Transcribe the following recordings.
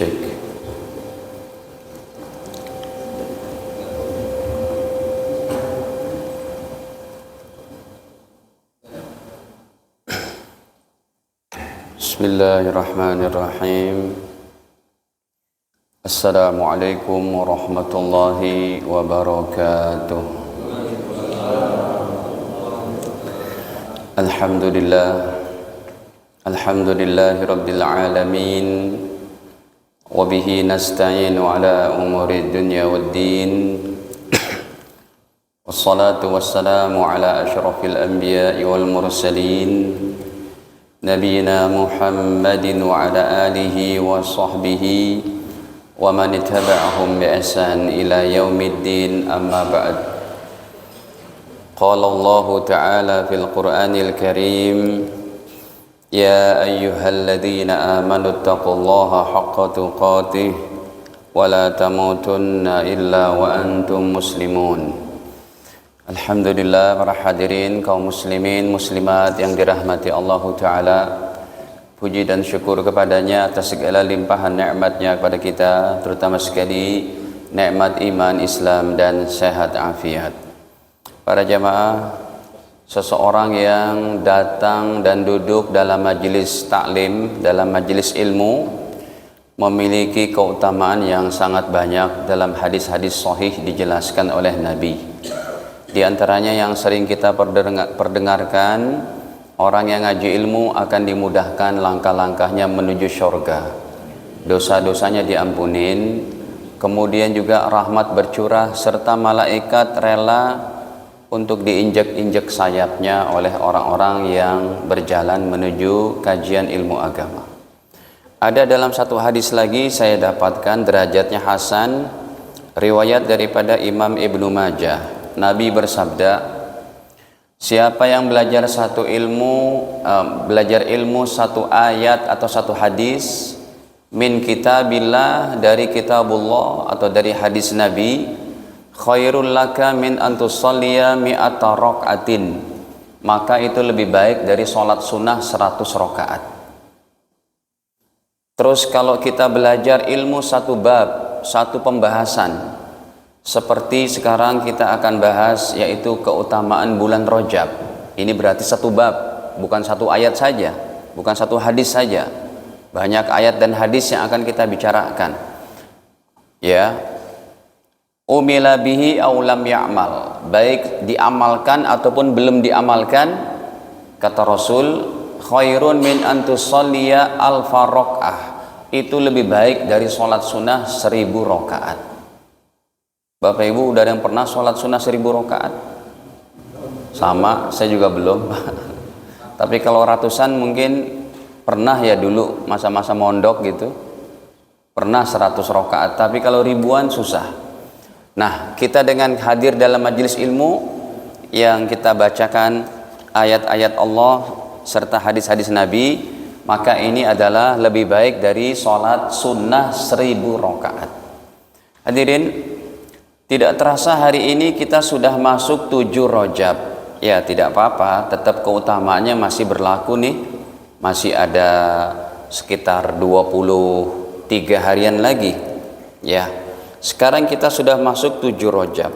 Cek. Bismillahirrahmanirrahim. Assalamualaikum warahmatullahi wabarakatuh. Alhamdulillahi rabbil alamin. Wabihi nasta'inu ala umuri dunya waddin. Wassalatu wassalamu ala ashrafil anbiya'i wal mursalin, Nabiina Muhammadin wa ala alihi wa sahbihi wa man ittaba'ahum bi ihsan ila yaumiddin, amma ba'd. Qala Allah ta'ala fil Qur'anil Karim, Ya ayyuhalladzina amanu taqullaha haqqa tuqatih wa la tamutunna illa wa antum muslimun. Alhamdulillah, para hadirin kaum muslimin muslimat yang dirahmati Allah Ta'ala, puji dan syukur kepadanya atas segala limpahan nikmatnya kepada kita, terutama sekali nikmat iman, Islam dan sehat afiat. Para jamaah, seseorang yang datang dan duduk dalam majelis taklim, dalam majelis ilmu, memiliki keutamaan yang sangat banyak. Dalam hadis-hadis sahih dijelaskan oleh Nabi. Di antaranya yang sering kita perdengarkan, orang yang ngaji ilmu akan dimudahkan langkah-langkahnya menuju syurga. Dosa-dosanya diampunin, kemudian juga rahmat bercurah, serta malaikat rela untuk diinjak-injak sayapnya oleh orang-orang yang berjalan menuju kajian ilmu agama. Ada dalam satu hadis lagi saya dapatkan derajatnya hasan, riwayat daripada Imam Ibnu Majah. Nabi bersabda, siapa yang belajar ilmu satu ayat atau satu hadis min kitabillah, dari kitabullah atau dari hadis Nabi, khairul laka min antusalliya mi'ata raq'atin, maka itu lebih baik dari sholat sunnah 100 rakaat. Terus kalau kita belajar ilmu satu bab, satu pembahasan, seperti sekarang kita akan bahas, yaitu keutamaan bulan Rajab. Ini berarti satu bab, bukan satu ayat saja, bukan satu hadis saja. Banyak ayat dan hadis yang akan kita bicarakan. Ya, umila bihi aw lam ya'mal, baik diamalkan ataupun belum diamalkan. Kata Rasul, khairun min antusalliya alfa raq'ah, itu lebih baik dari sholat sunnah 1000 rakaat. Bapak Ibu, udah ada yang pernah sholat sunnah 1000 rakaat? Sama, saya juga belum. Tapi kalau ratusan mungkin pernah ya, dulu masa-masa mondok gitu, pernah 100 rakaat. Tapi kalau ribuan susah. Nah, kita dengan hadir dalam majelis ilmu yang kita bacakan ayat-ayat Allah serta hadis-hadis Nabi, maka ini adalah lebih baik dari sholat sunnah 1000 rakaat. Hadirin, tidak terasa hari ini kita sudah masuk 7 Rajab. Ya, tidak apa-apa, tetap keutamaannya masih berlaku nih. Masih ada sekitar 23 harian lagi. Ya, sekarang kita sudah masuk 7 Rajab.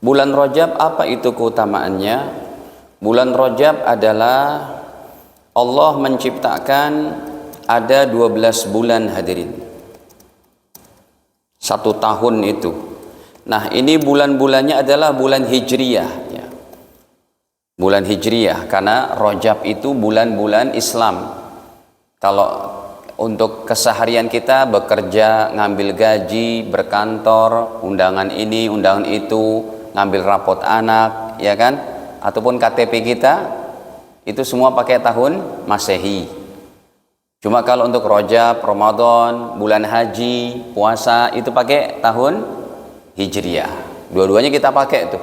Bulan Rajab, apa itu keutamaannya? Bulan Rajab adalah Allah menciptakan ada 12 bulan, hadirin. 1 tahun itu. Nah, ini bulan-bulannya adalah bulan Hijriyah ya. Bulan Hijriyah, karena Rajab itu bulan-bulan Islam. Kalau untuk keseharian kita bekerja, ngambil gaji, berkantor, undangan ini, undangan itu, ngambil rapot anak, ya kan? Ataupun KTP kita, itu semua pakai tahun Masehi. Cuma kalau untuk Rajab, Ramadan, bulan haji, puasa, itu pakai tahun Hijriyah. Dua-duanya kita pakai tuh.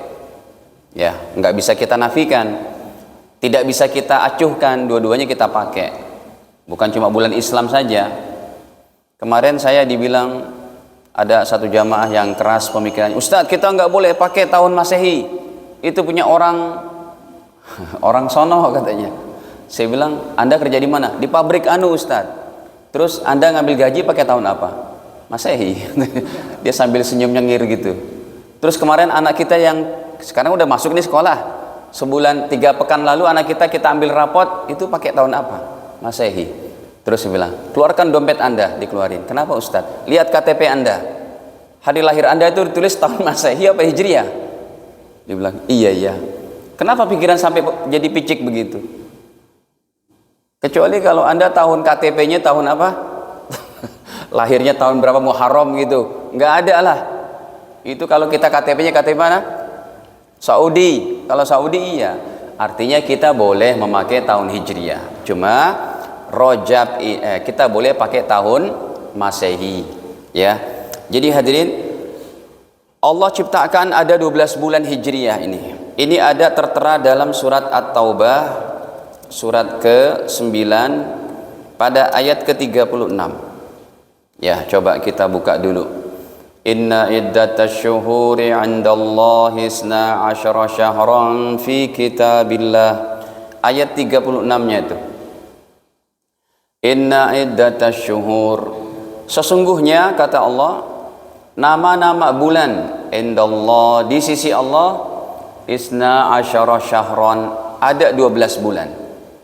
Ya, nggak bisa kita nafikan. Tidak bisa kita acuhkan, dua-duanya kita pakai. Bukan cuma bulan Islam saja. Kemarin saya dibilang ada satu jamaah yang keras pemikirannya, Ustadz, kita nggak boleh pakai tahun Masehi. Itu punya orang sono katanya. Saya bilang, Anda kerja di mana? Di pabrik anu, Ustadz. Terus Anda ngambil gaji pakai tahun apa? Masehi. Dia sambil senyum nyengir gitu. Terus kemarin anak kita yang sekarang udah masuk nih sekolah, sebulan 3 pekan lalu anak kita ambil rapot, itu pakai tahun apa? Masehi. Terus dia bilang, keluarkan dompet Anda. Dikeluarin. Kenapa Ustadz? Lihat KTP Anda, hari lahir Anda itu ditulis tahun Masehi apa Hijriah? Dia bilang, iya. Kenapa pikiran sampai jadi picik begitu? Kecuali kalau Anda tahun KTP-nya tahun apa? Lahirnya tahun berapa, Muharram gitu. Nggak ada lah. Itu kalau kita KTP-nya KTP mana? Saudi. Kalau Saudi iya. Artinya kita boleh memakai tahun Hijriah. Cuma Rajab kita boleh pakai tahun Masehi, ya. Jadi hadirin, Allah ciptakan ada 12 bulan Hijriah ini. Ini ada tertera dalam surat At-Taubah surat ke-9 pada ayat ke-36. Ya, coba kita buka dulu. Inna iddatasy syuhuri 'indallahi 12 syahran fi kitabillah. Ayat 36-nya itu. Inna iddatasy syuhur, sesungguhnya kata Allah, nama-nama bulan indallah, di sisi Allah, 12 syahran, ada 12 bulan.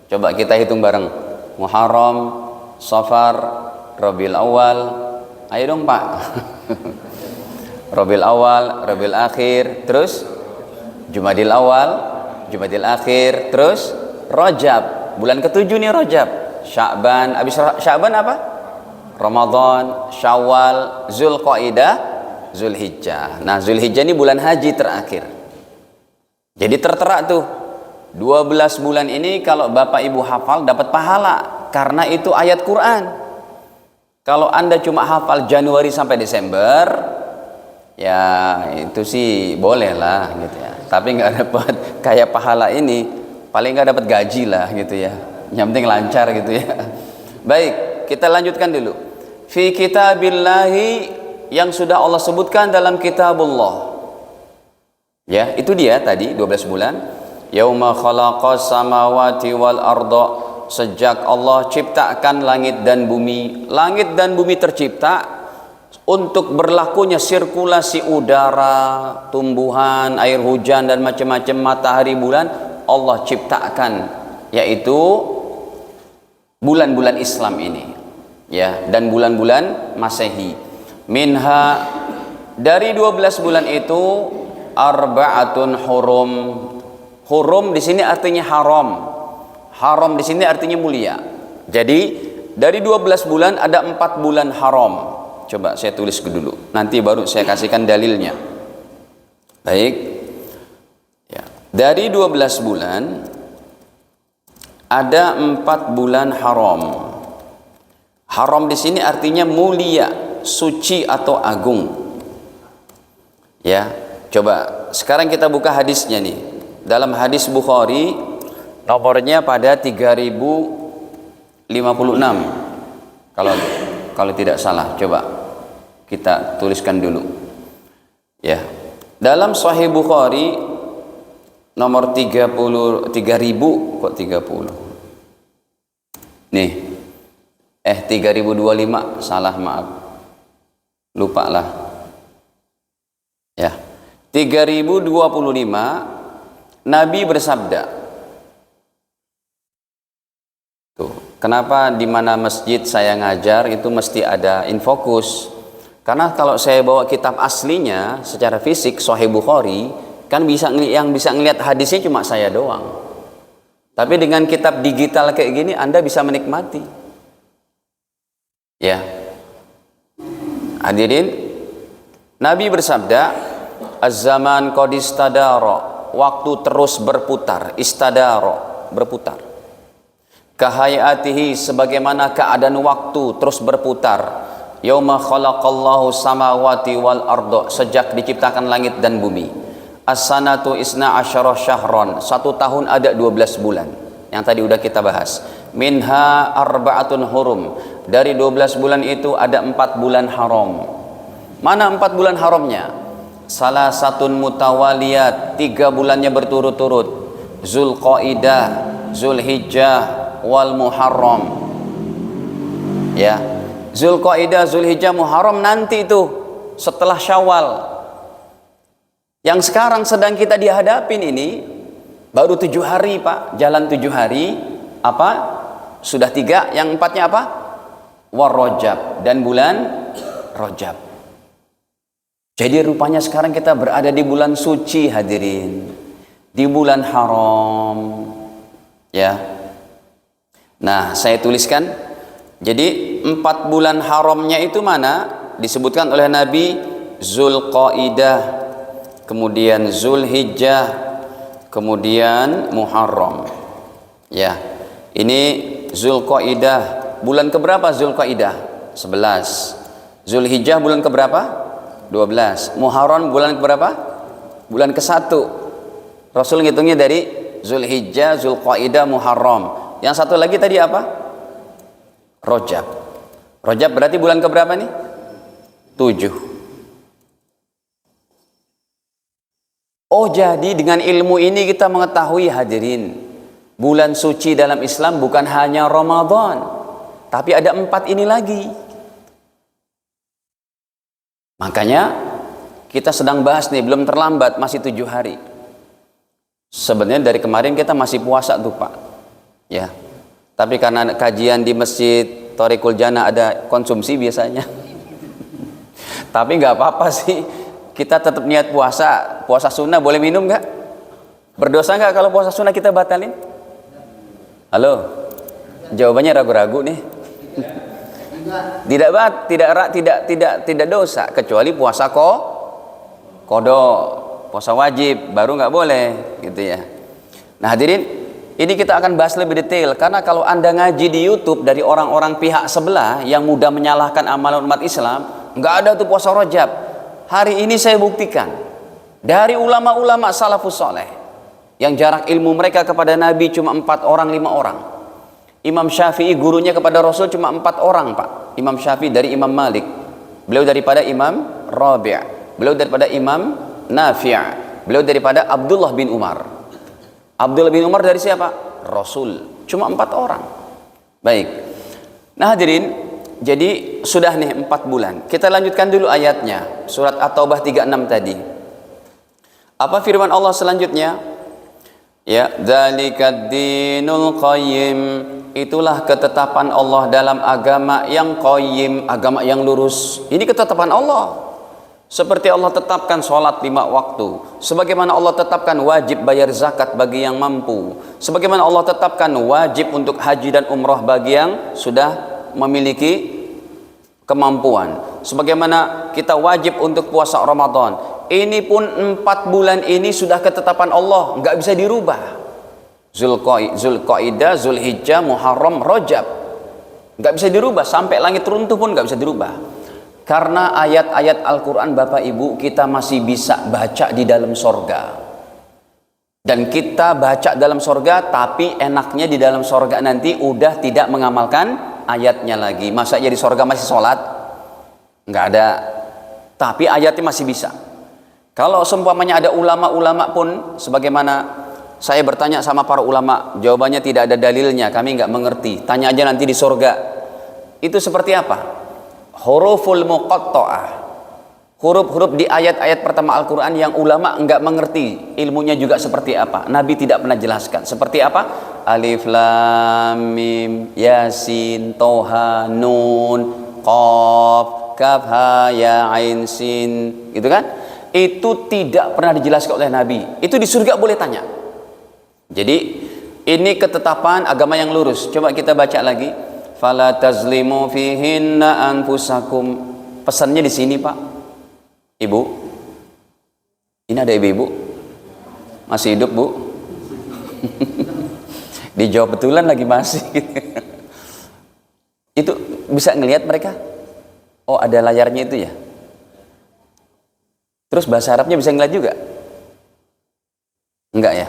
Coba kita hitung bareng. Muharram, Safar, Rabiul Awal. Ayo dong Pak. Rabiul Awal, Rabiul Akhir, terus Jumadil Awal, Jumadil Akhir, terus Rajab. Bulan ke-7 nih Rajab. Sya'ban, habis Sya'ban apa? Ramadan, Syawal, Zulqaidah, Zulhijjah. Nah, Zulhijjah ini bulan haji terakhir. Jadi tertera tuh 12 bulan ini kalau Bapak Ibu hafal dapat pahala karena itu ayat Quran. Kalau Anda cuma hafal Januari sampai Desember, ya itu sih boleh lah gitu ya. Tapi nggak dapat kayak pahala ini, paling nggak dapat gaji lah gitu ya. Yang penting lancar gitu ya. Baik, kita lanjutkan dulu. Fi kitabillahi, yang sudah Allah sebutkan dalam kitabullah. Ya, itu dia tadi 12 bulan. Yauma khalaqas samawati wal arda, sejak Allah ciptakan langit dan bumi. Langit dan bumi tercipta untuk berlakunya sirkulasi udara, tumbuhan, air hujan dan macam-macam, matahari, bulan, Allah ciptakan, yaitu bulan-bulan Islam ini, ya, dan bulan-bulan Masehi. Minha, dari 12 bulan itu, arba'atun hurum. Hurum di sini artinya haram. Haram di sini artinya mulia. Jadi dari 12 bulan ada 4 bulan haram. Coba saya tulis dulu, nanti baru saya kasihkan dalilnya. Baik. Ya. Dari 12 bulan ada 4 bulan haram. Haram di sini artinya mulia, suci atau agung. Ya, coba sekarang kita buka hadisnya nih. Dalam hadis Bukhari nomornya pada 3056. Kalau tidak salah, coba kita tuliskan dulu. Ya. Dalam Sahih Bukhari nomor 30 kok 30. Nih. 3025, salah, maaf. Lupa lah. Ya. 3025 Nabi bersabda. Tuh, kenapa di mana masjid saya ngajar itu mesti ada infokus? Karena kalau saya bawa kitab aslinya secara fisik Sahih Bukhari, kan yang bisa ngelihat hadisnya cuma saya doang. Tapi dengan kitab digital kayak gini Anda bisa menikmati. Ya. Hadirin, Nabi bersabda, "Az-zaman qad istadara." Waktu terus berputar, istadara, berputar. Kahayatihi, sebagaimana keadaan waktu terus berputar. Yauma khalaqallahu samawati wal arda, sejak diciptakan langit dan bumi. As-sanatu isna asyara syahran, 1 tahun ada 12 bulan. Yang tadi udah kita bahas. Minha arba'atun hurum, dari 12 bulan itu ada 4 bulan haram. Mana 4 bulan haramnya? Salah satun mutawaliyat, 3 bulannya berturut-turut. Zulqaidah, Zulhijjah, wal Muharram. Ya, Zulqaidah, Zulhijjah, Muharram nanti itu setelah Syawal. Yang sekarang sedang kita dihadapin ini baru 7 hari Pak, jalan 7 hari. Apa? Sudah 3, yang 4-nya apa? War-Rajab, dan bulan Rajab. Jadi rupanya sekarang kita berada di bulan suci hadirin, di bulan haram. Ya. Nah, saya tuliskan. Jadi 4 bulan haramnya itu mana? Disebutkan oleh Nabi Zulqaidah, kemudian Zulhijjah, kemudian Muharram. Ya. Ini Zulqaidah. Bulan keberapa Zulqaidah? 11. Zulhijjah bulan keberapa? 12. Muharram bulan keberapa? Bulan ke-1. Rasul ngitungnya dari Zulhijjah, Zulqaidah, Muharram. Yang satu lagi tadi apa? Rajab. Rajab berarti bulan keberapa nih? 7. Oh, jadi dengan ilmu ini kita mengetahui hadirin, bulan suci dalam Islam bukan hanya Ramadan, tapi ada 4 ini lagi. Makanya kita sedang bahas nih, belum terlambat, masih 7 hari. Sebenarnya dari kemarin kita masih puasa tuh Pak. Ya. Tapi karena kajian di Masjid Thoriqul Jannah ada konsumsi biasanya. Tapi nggak apa-apa sih, kita tetap niat puasa. Puasa sunnah boleh minum nggak? Berdosa nggak kalau puasa sunnah kita batalin? Halo, jawabannya ragu-ragu nih. Tidak dosa, kecuali puasa kodo, puasa wajib baru nggak boleh, gitu ya. Nah hadirin, ini kita akan bahas lebih detail, karena kalau Anda ngaji di YouTube dari orang-orang pihak sebelah yang mudah menyalahkan amalan umat Islam, nggak ada tuh puasa Rajab. Hari ini saya buktikan dari ulama-ulama salafus soleh yang jarak ilmu mereka kepada Nabi cuma 4 orang, 5 orang. Imam Syafi'i gurunya kepada Rasul cuma 4 orang Pak. Imam Syafi'i dari Imam Malik, beliau daripada Imam Rabi', beliau daripada Imam Nafi', beliau daripada Abdullah bin Umar. Abdullah bin Umar dari siapa? Rasul. Cuma 4 orang. Baik. Nah hadirin, jadi sudah nih 4 bulan. Kita lanjutkan dulu ayatnya. Surat At-Taubah 36 tadi. Apa firman Allah selanjutnya? Ya, dzalikad dinul qayyim. Itulah ketetapan Allah dalam agama yang qayyim, agama yang lurus. Ini ketetapan Allah. Seperti Allah tetapkan sholat 5 waktu, sebagaimana Allah tetapkan wajib bayar zakat bagi yang mampu, sebagaimana Allah tetapkan wajib untuk haji dan umrah bagi yang sudah memiliki kemampuan, sebagaimana kita wajib untuk puasa Ramadan. Ini pun 4 bulan ini sudah ketetapan Allah, nggak bisa dirubah. Zulqaidah, Zulhijjah, Muharram, Rajab, nggak bisa dirubah, sampai langit runtuh pun nggak bisa dirubah. Karena ayat-ayat Al-Quran Bapak Ibu kita masih bisa baca di dalam sorga. Dan kita baca dalam sorga, tapi enaknya di dalam sorga nanti udah tidak mengamalkan ayatnya lagi. Masa jadi sorga masih sholat? Nggak ada. Tapi ayatnya masih bisa. Kalau seumpamanya ada ulama-ulama pun, sebagaimana saya bertanya sama para ulama, jawabannya tidak ada dalilnya, kami nggak mengerti. Tanya aja nanti di sorga. Itu seperti apa? Huruful muqatta'ah, huruf-huruf di ayat-ayat pertama Al-Quran yang ulama enggak mengerti ilmunya juga seperti apa, Nabi tidak pernah jelaskan. Seperti apa? Alif lam mim yasin toha nun qaf kaf ha ya ain sin, gitu kan? Itu tidak pernah dijelaskan oleh Nabi. Itu di surga boleh tanya. Jadi ini ketetapan agama yang lurus. Coba kita baca lagi. Fala tazlimu fihinna anfusakum. Pesannya di sini Pak. Ibu. Ini ada ibu-ibu. Masih hidup Bu? Dijawab betulan lagi masih. Itu bisa ngelihat mereka? Oh ada layarnya itu ya? Terus bahasa Arabnya bisa ngeliat juga? Enggak ya?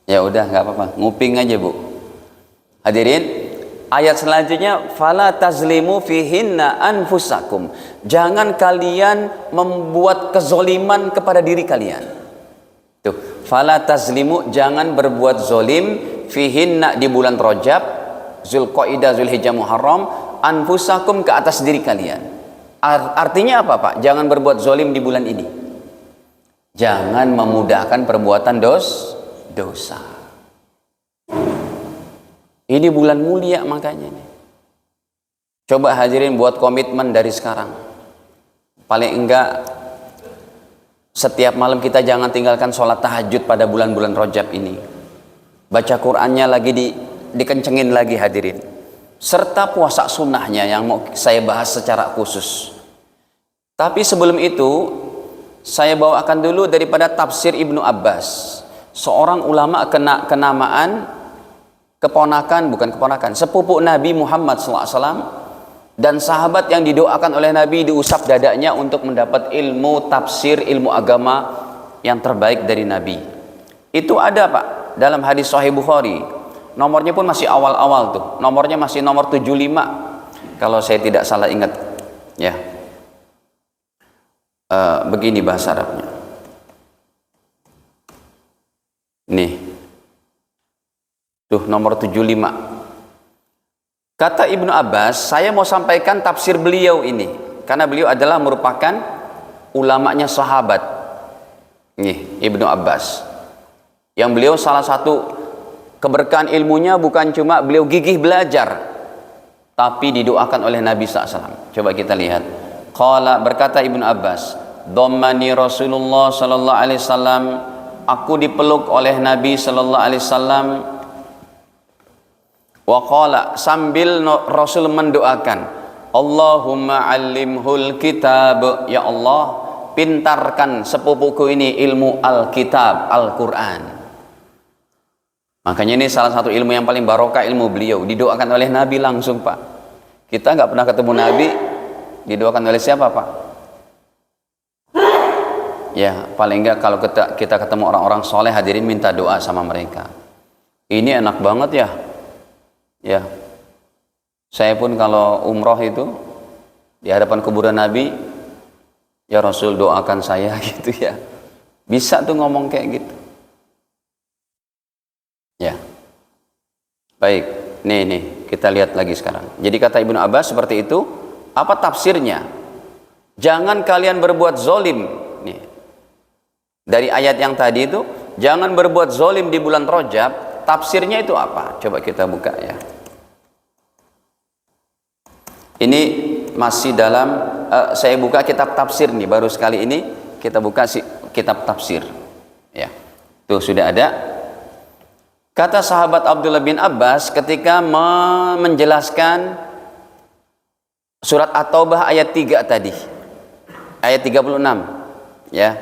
Ya udah nggak apa-apa. Nguping aja Bu. Hadirin. Ayat selanjutnya, fala tazlimu fihinna anfusakum. Jangan kalian membuat kezoliman kepada diri kalian. Tuh, fala tazlimu, jangan berbuat zolim fihinna di bulan Rajab, Zulqaidah, Zulhijjah, Muharram, anfusakum, ke atas diri kalian. Artinya apa, Pak? Jangan berbuat zolim di bulan ini. Jangan memudahkan perbuatan dosa. Ini bulan mulia makanya nih. Coba hadirin buat komitmen dari sekarang. Paling enggak setiap malam kita jangan tinggalkan sholat tahajud pada bulan-bulan Rajab ini. Baca Qur'annya lagi dikencengin lagi hadirin. Serta puasa sunnahnya yang mau saya bahas secara khusus. Tapi sebelum itu saya bawakan dulu daripada tafsir Ibnu Abbas, seorang ulama keponakan, sepupu Nabi Muhammad SAW, dan sahabat yang didoakan oleh Nabi diusap dadanya untuk mendapat ilmu tafsir, ilmu agama yang terbaik dari Nabi. Itu ada, Pak, dalam hadis Sahih Bukhari. Nomornya pun masih awal-awal tuh. Nomornya masih nomor 75 kalau saya tidak salah ingat. Ya. Begini bahasa Arabnya. Nih. Tuh nomor 75. Kata Ibnu Abbas, saya mau sampaikan tafsir beliau ini karena beliau adalah merupakan ulamanya sahabat. Nih, Ibnu Abbas. Yang beliau salah satu keberkahan ilmunya bukan cuma beliau gigih belajar, tapi didoakan oleh Nabi SAW. Coba kita lihat. Qala, berkata Ibnu Abbas, dhammani Rasulullah sallallahu alaihi wasallam, aku dipeluk oleh Nabi sallallahu alaihi wasallam. Wa qala, sambil Rasul mendoakan, Allahumma allimhul kitab, ya Allah pintarkan sepupuku ini ilmu Alkitab, Al-Quran. Makanya ini salah satu ilmu yang paling barokah, ilmu beliau didoakan oleh Nabi langsung, Pak. Kita nggak pernah ketemu Nabi, didoakan oleh siapa, Pak? Ya paling enggak kalau kita ketemu orang-orang soleh, hadirin minta doa sama mereka. Ini enak banget ya. Ya, saya pun kalau umroh itu di hadapan kuburan Nabi, ya Rasul doakan saya gitu ya. Bisa tuh ngomong kayak gitu. Ya, baik. Nih kita lihat lagi sekarang. Jadi kata Ibnu Abbas seperti itu. Apa tafsirnya? Jangan kalian berbuat zolim. Nih, dari ayat yang tadi itu, jangan berbuat zolim di bulan Rajab. Tafsirnya itu apa? Coba kita buka ya. Ini masih dalam saya buka kitab tafsir nih, baru sekali ini kita buka kitab tafsir. Ya. Tuh sudah ada. Kata sahabat Abdullah bin Abbas ketika menjelaskan surat At-Taubah ayat 3 tadi. Ayat 36. Ya.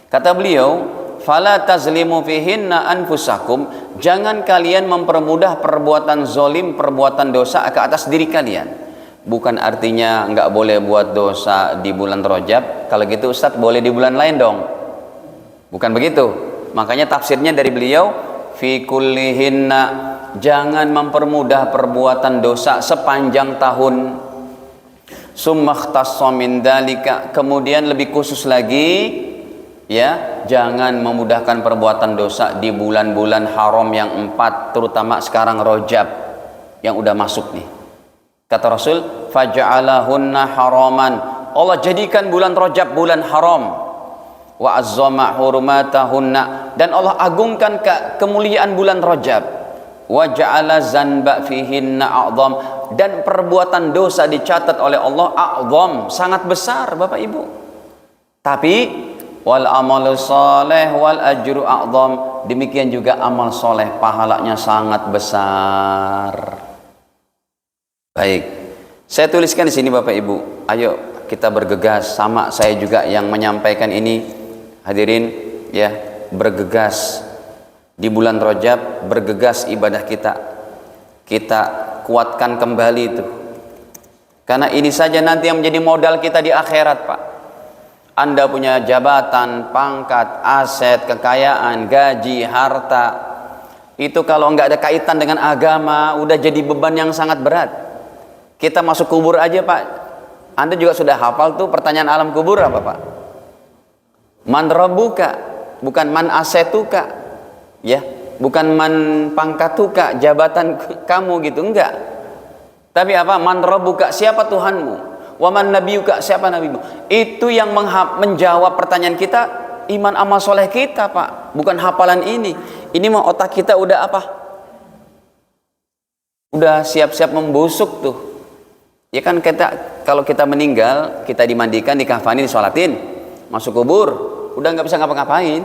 Kata beliau, fala tazlimu fihinna anfusakum, jangan kalian mempermudah perbuatan zolim, perbuatan dosa ke atas diri kalian. Bukan artinya nggak boleh buat dosa di bulan Rajab. Kalau gitu Ustadz boleh di bulan lain dong. Bukan begitu. Makanya tafsirnya dari beliau, fi kullihinna, jangan mempermudah perbuatan dosa sepanjang tahun. Summa ikhtassa min dalika, kemudian lebih khusus lagi, ya, jangan memudahkan perbuatan dosa di bulan-bulan haram yang 4, terutama sekarang Rajab yang udah masuk nih. Kata Rasul, faja'alahunna haraman, Allah jadikan bulan Rajab bulan haram. Wa azzama hurumatahunna, dan Allah agungkan kemuliaan bulan Rajab. Wa ja'ala zanba fihinna a'zam, dan perbuatan dosa dicatat oleh Allah a'zam, sangat besar Bapak Ibu. Tapi wal amalu saleh wal ajru a'zam, demikian juga amal soleh pahalanya sangat besar. Baik, saya tuliskan di sini Bapak Ibu. Ayo kita bergegas, sama saya juga yang menyampaikan ini, hadirin ya, bergegas di bulan Rajab, bergegas ibadah kita kuatkan kembali itu, karena ini saja nanti yang menjadi modal kita di akhirat, Pak. Anda punya jabatan, pangkat, aset, kekayaan, gaji, harta, itu kalau nggak ada kaitan dengan agama udah jadi beban yang sangat berat. Kita masuk kubur aja, Pak, Anda juga sudah hafal tuh pertanyaan alam kubur apa, Pak? Man rabbuka, bukan man asetuka. Ya, Bukan man pangkatuka, jabatan kamu gitu, enggak. Tapi apa? Man rabbuka, siapa Tuhanmu? Wa man nabiyuka, siapa nabimu? Itu yang menjawab pertanyaan kita, iman amal soleh kita, Pak. Bukan hafalan ini. Ini mah otak kita udah apa? Udah siap-siap membusuk tuh. Ya kan, kalau kita meninggal, kita dimandikan, dikafani, disolatin, masuk kubur, udah nggak bisa ngapa-ngapain.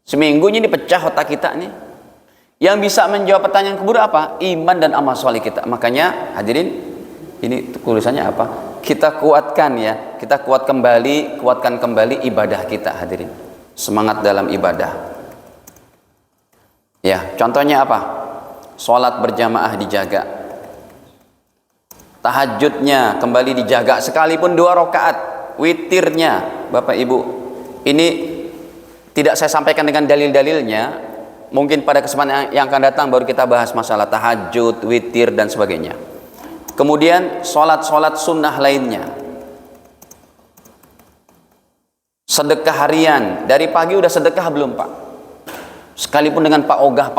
Seminggu ini pecah otak kita nih. Yang bisa menjawab pertanyaan kubur apa? Iman dan amal soleh kita. Makanya hadirin, ini tulisannya apa? Kita kuatkan ya, kita kuatkan kembali ibadah kita, hadirin. Semangat dalam ibadah. Ya, contohnya apa? Sholat berjamaah dijaga. Tahajudnya kembali dijaga, sekalipun 2 rakaat. Witirnya, Bapak Ibu, ini tidak saya sampaikan dengan dalil-dalilnya. Mungkin pada kesempatan yang akan datang baru kita bahas masalah tahajud, witir dan sebagainya. Kemudian sholat-sholat sunnah lainnya. Sedekah harian, dari pagi udah sedekah belum, Pak? Sekalipun dengan Pak Ogah.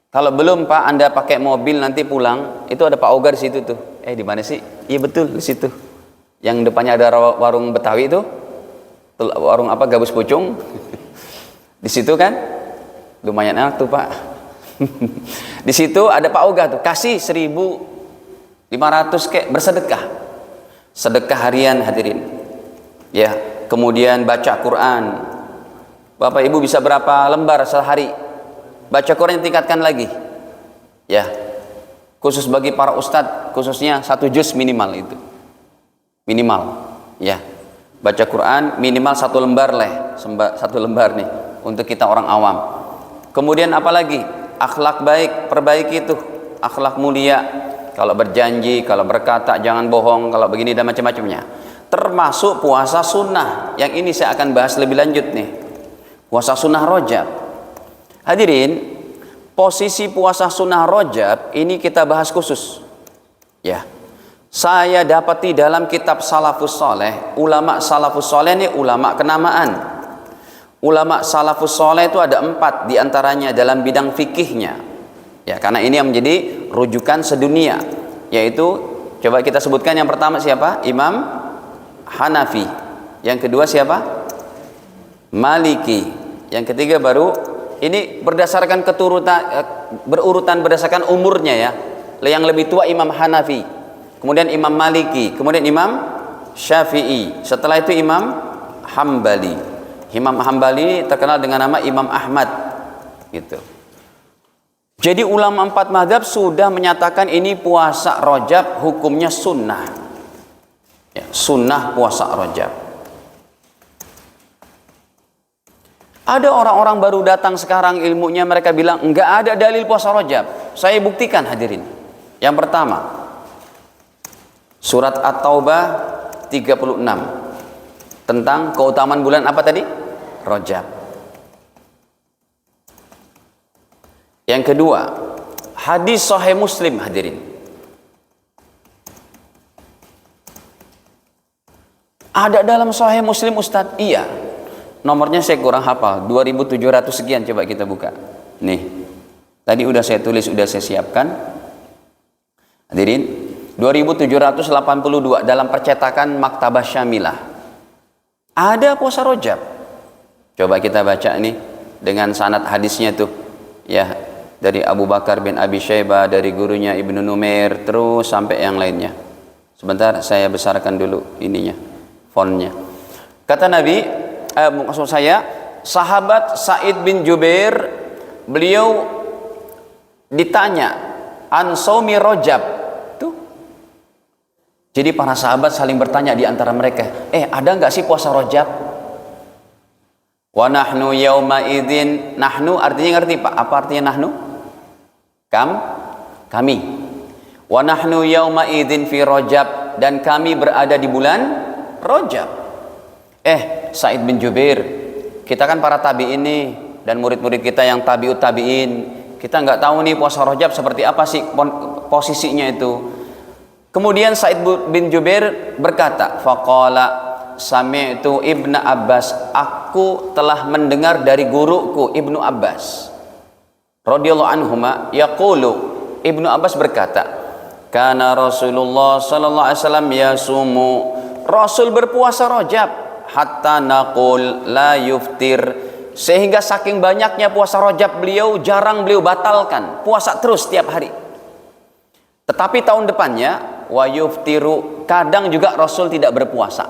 Kalau belum, Pak, Anda pakai mobil nanti pulang, itu ada Pak Ogah di situ tuh. Di mana sih? Iya betul, di situ. Yang depannya ada warung Betawi itu. Warung apa, gabus pucung. Di situ kan? Lumayan enak tuh, Pak. Di situ ada Pak Ogah tuh, kasih 1.500 kayak bersedekah. Sedekah harian, hadirin. Ya, kemudian baca Quran. Bapak Ibu bisa berapa lembar sehari? Baca Quran tingkatkan lagi. Ya. Khusus bagi para ustadz, khususnya 1 juz minimal itu. Minimal, ya. Baca Quran minimal 1 lembar lah, 1 lembar nih untuk kita orang awam. Kemudian apalagi? Akhlak baik, perbaiki itu, akhlak mulia. Kalau berjanji, kalau berkata jangan bohong, kalau begini dan macam-macamnya. Termasuk puasa sunnah, yang ini saya akan bahas lebih lanjut nih. Puasa sunnah Rajab. Hadirin, posisi puasa sunnah Rajab ini kita bahas khusus. Ya. Saya dapati dalam kitab Salafus Saleh, ulama Salafus Saleh ini ulama kenamaan. Ulama Salafus Saleh itu ada 4 diantaranya dalam bidang fikihnya. Ya, karena ini yang menjadi rujukan sedunia. Yaitu, coba kita sebutkan yang pertama siapa? Imam Hanafi. Yang kedua siapa? Maliki. Yang ketiga baru, ini berdasarkan berurutan berdasarkan umurnya ya. Yang lebih tua Imam Hanafi. Kemudian Imam Maliki, kemudian Imam Syafi'i, setelah itu Imam Hambali. Imam Hambali terkenal dengan nama Imam Ahmad gitu. Jadi ulama 4 mazhab sudah menyatakan ini puasa Rajab hukumnya sunnah ya, sunnah puasa Rajab. Ada orang-orang baru datang sekarang ilmunya, mereka bilang enggak ada dalil puasa Rajab. Saya buktikan, hadirin. Yang pertama, Surat At-Taubah 36 tentang keutamaan bulan apa tadi? Rajab. Yang kedua, hadis Sahih Muslim, hadirin. Ada dalam Sahih Muslim, Ustadz? Iya. Nomornya saya kurang hafal, 2700 sekian, coba kita buka. Nih. Tadi udah saya tulis, udah saya siapkan. Hadirin, 2782 dalam percetakan Maktabah Syamilah. Ada puasa Rajab. Coba kita baca nih dengan sanad hadisnya tuh. Ya, dari Abu Bakar bin Abi Syaibah, dari gurunya Ibnu Numair, terus sampai yang lainnya. Sebentar saya besarkan dulu ininya, fontnya. Kata Nabi, maksud saya, sahabat Sa'id bin Jubair, beliau ditanya an shaumi Rajab. Jadi para sahabat saling bertanya di antara mereka, ada nggak sih puasa Rajab? Wa nahnu yauma idzin, nahnu artinya ngerti Pak? Apa artinya nahnu? Kami. Wa nahnu yauma idzin fi Rajab, dan kami berada di bulan Rajab. Sa'id bin Jubair, kita kan para tabi'in nih, dan murid-murid kita yang tabi'ut tabi'in, kita nggak tahu nih puasa Rajab seperti apa sih posisinya itu. Kemudian Sa'id bin Jubair berkata, faqala sami'tu Ibnu Abbas, aku telah mendengar dari guruku Ibnu Abbas. radhiyallahu anhuma yaqulu, Ibnu Abbas berkata, kana Rasulullah sallallahu alaihi wasallam yasumu, Rasul berpuasa Rajab hatta naqul la yuftir, sehingga saking banyaknya puasa Rajab beliau jarang beliau batalkan, puasa terus setiap hari. Tetapi tahun depannya wa yuftiru, kadang juga Rasul tidak berpuasa.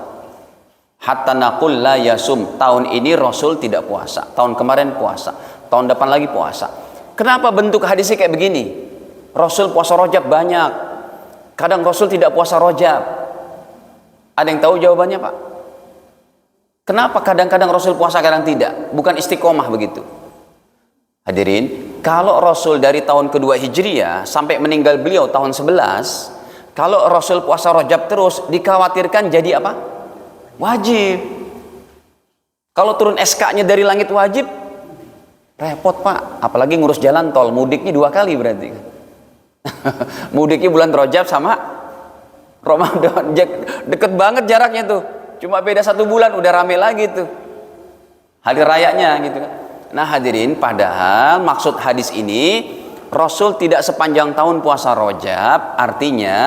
Hatta naqul la yasum, tahun ini Rasul tidak puasa, tahun kemarin puasa, tahun depan lagi puasa. Kenapa bentuk hadisnya kayak begini? Rasul puasa Rajab banyak, kadang Rasul tidak puasa Rajab. Ada yang tahu jawabannya, Pak? Kenapa kadang-kadang Rasul puasa, kadang tidak? Bukan istiqomah begitu? Hadirin, kalau Rasul dari tahun kedua Hijriah sampai meninggal beliau tahun 11, kalau Rasul puasa Rajab terus, dikhawatirkan jadi apa? Wajib. Kalau turun SK-nya dari langit wajib, repot, Pak. Apalagi ngurus jalan tol, mudiknya 2 kali berarti. Mudiknya bulan Rajab sama Ramadan, deket banget jaraknya tuh, cuma beda 1 bulan udah rame lagi tuh hari rayanya gitu kan. Nah hadirin, padahal maksud hadis ini Rasul tidak sepanjang tahun puasa Rajab, artinya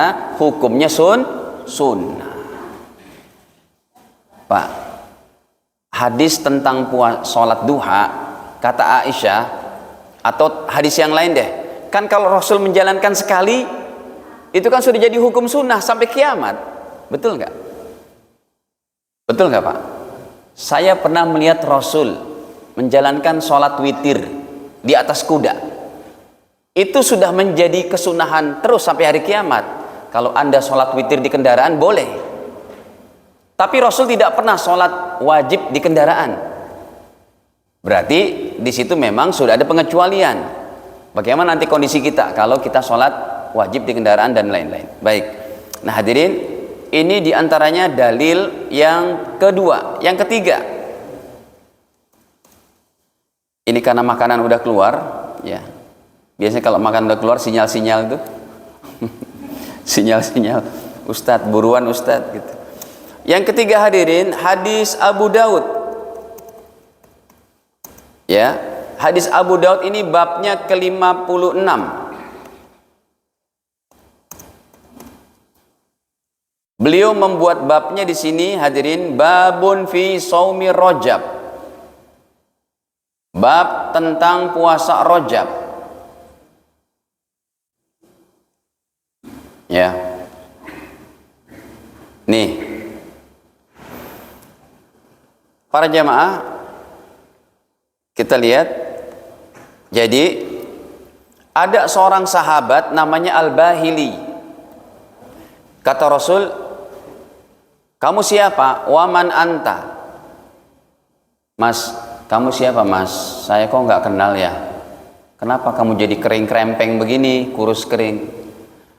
hukumnya sunnah. Pak, hadis tentang sholat duha kata Aisyah, atau hadis yang lain deh, kan kalau Rasul menjalankan sekali itu kan sudah jadi hukum sunnah sampai kiamat. Betul nggak? Betul nggak, Pak? Saya pernah melihat Rasul menjalankan sholat witir di atas kuda. Itu sudah menjadi kesunahan terus sampai hari kiamat. Kalau Anda sholat witir di kendaraan boleh, tapi Rasul tidak pernah sholat wajib di kendaraan. Berarti di situ memang sudah ada pengecualian. Bagaimana nanti kondisi kita kalau kita sholat wajib di kendaraan dan lain-lain. Baik. Nah hadirin, ini diantaranya dalil yang kedua. Yang ketiga, ini karena makanan udah keluar, ya. Biasanya kalau makan udah keluar sinyal-sinyal itu, sinyal-sinyal, Ustadz buruan Ustadz gitu. Yang ketiga hadirin, hadis Abu Daud. Ya, hadis Abu Daud ini babnya ke-56. Beliau membuat babnya di sini hadirin, babun fi shaumi Rajab. Bab tentang puasa Rajab. Ya. Nih. Para jamaah, kita lihat. Jadi ada seorang sahabat namanya Al-Bahili. Kata Rasul, kamu siapa? Waman anta. Mas, kamu siapa mas? Saya kok nggak kenal ya. Kenapa kamu jadi kering krempeng begini, kurus kering?